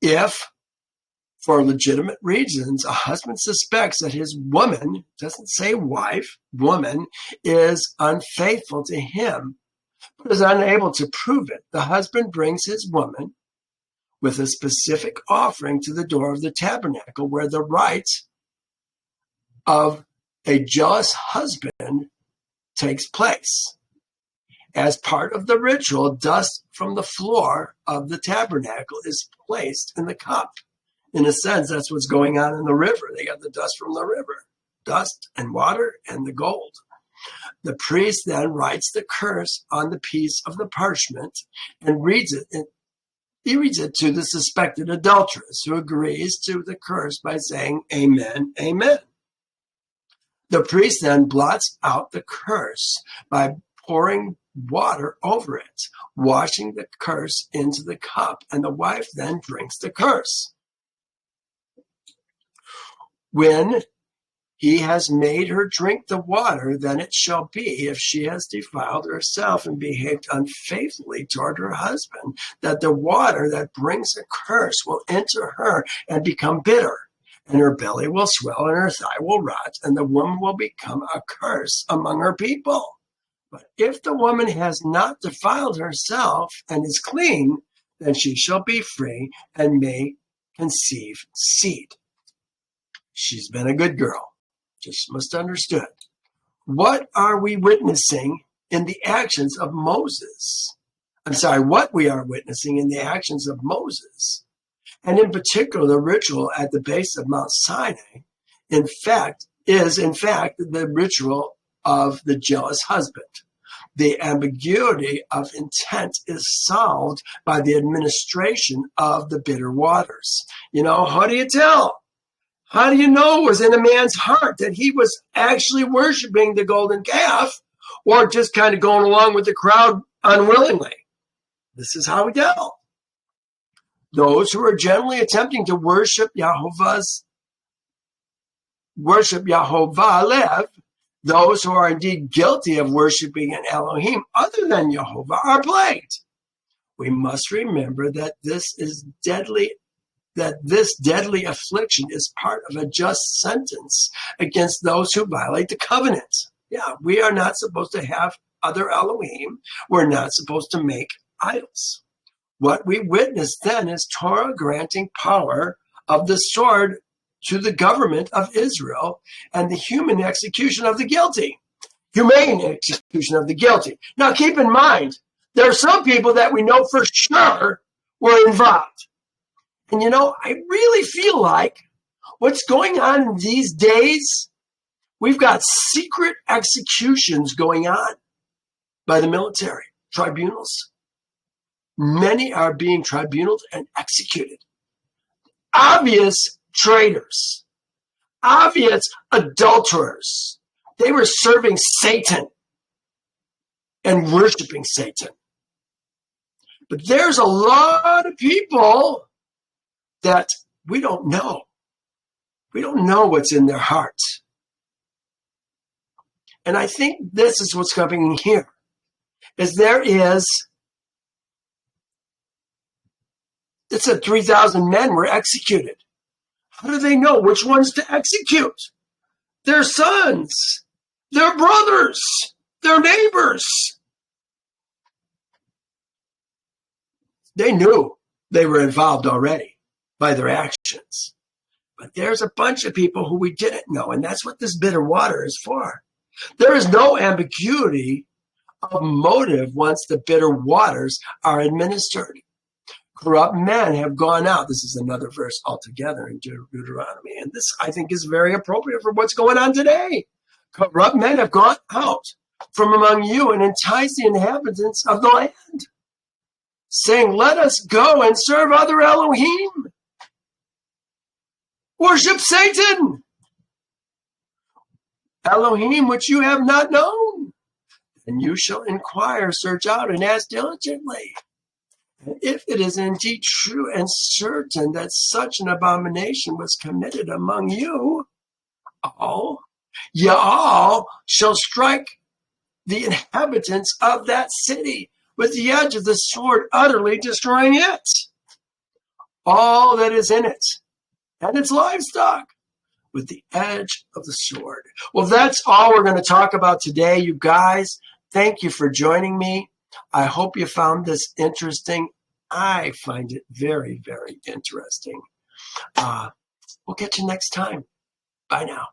Speaker 1: If, for legitimate reasons, a husband suspects that his woman, doesn't say wife, woman, is unfaithful to him, but is unable to prove it, the husband brings his woman with a specific offering to the door of the tabernacle, where the rites of a jealous husband takes place. As part of the ritual, dust from the floor of the tabernacle is placed in the cup. In a sense, that's what's going on in the river. They got the dust from the river, dust and water and the gold. The priest then writes the curse on the piece of the parchment and reads it. He reads it to the suspected adulteress, who agrees to the curse by saying, "Amen, amen." The priest then blots out the curse by pouring water over it, washing the curse into the cup, and the wife then drinks the curse. When he has made her drink the water, then it shall be, if she has defiled herself and behaved unfaithfully toward her husband, that the water that brings a curse will enter her and become bitter, and her belly will swell and her thigh will rot, and the woman will become a curse among her people. But if the woman has not defiled herself and is clean, then she shall be free and may conceive seed. She's been a good girl. Just must understood. What are we witnessing in the actions of Moses? What we are witnessing in the actions of Moses, and in particular the ritual at the base of Mount Sinai, is in fact the ritual of the jealous husband. The ambiguity of intent is solved by the administration of the bitter waters. How do you tell? How do you know it was in a man's heart that he was actually worshiping the golden calf, or just kind of going along with the crowd unwillingly? This is how we tell. Those who are generally attempting to worship Yehovah Lev, those who are indeed guilty of worshiping an elohim other than Yehovah, are plagued. We must remember that this deadly affliction is part of a just sentence against those who violate the covenant. Yeah, we are not supposed to have other elohim. We're not supposed to make idols. What we witness then is Torah granting power of the sword to the government of Israel and the human execution of the guilty. Humane execution of the guilty. Now keep in mind, there are some people that we know for sure were involved. And I really feel like what's going on in these days, we've got secret executions going on by the military, tribunals. Many are being tribunaled and executed. Obvious traitors, obvious adulterers. They were serving Satan and worshiping Satan. But there's a lot of people that we don't know. We don't know what's in their hearts. And I think this is what's happening here, is it said 3,000 men were executed. How do they know which ones to execute? Their sons, their brothers, their neighbors. They knew they were involved already by their actions. But there's a bunch of people who we didn't know, and that's what this bitter water is for. There is no ambiguity of motive once the bitter waters are administered. Corrupt men have gone out. This is another verse altogether in Deuteronomy, and this, I think, is very appropriate for what's going on today. Corrupt men have gone out from among you and enticed the inhabitants of the land, saying, "Let us go and serve other elohim. Worship Satan, Elohim which you have not known." And you shall inquire, search out, and ask diligently. And if it is indeed true and certain that such an abomination was committed among you, all shall strike the inhabitants of that city with the edge of the sword, utterly destroying it, all that is in it, and its livestock, with the edge of the sword. Well, that's all we're going to talk about today, you guys. Thank you for joining me. I hope you found this interesting. I find it very, very interesting. We'll catch you next time. Bye now.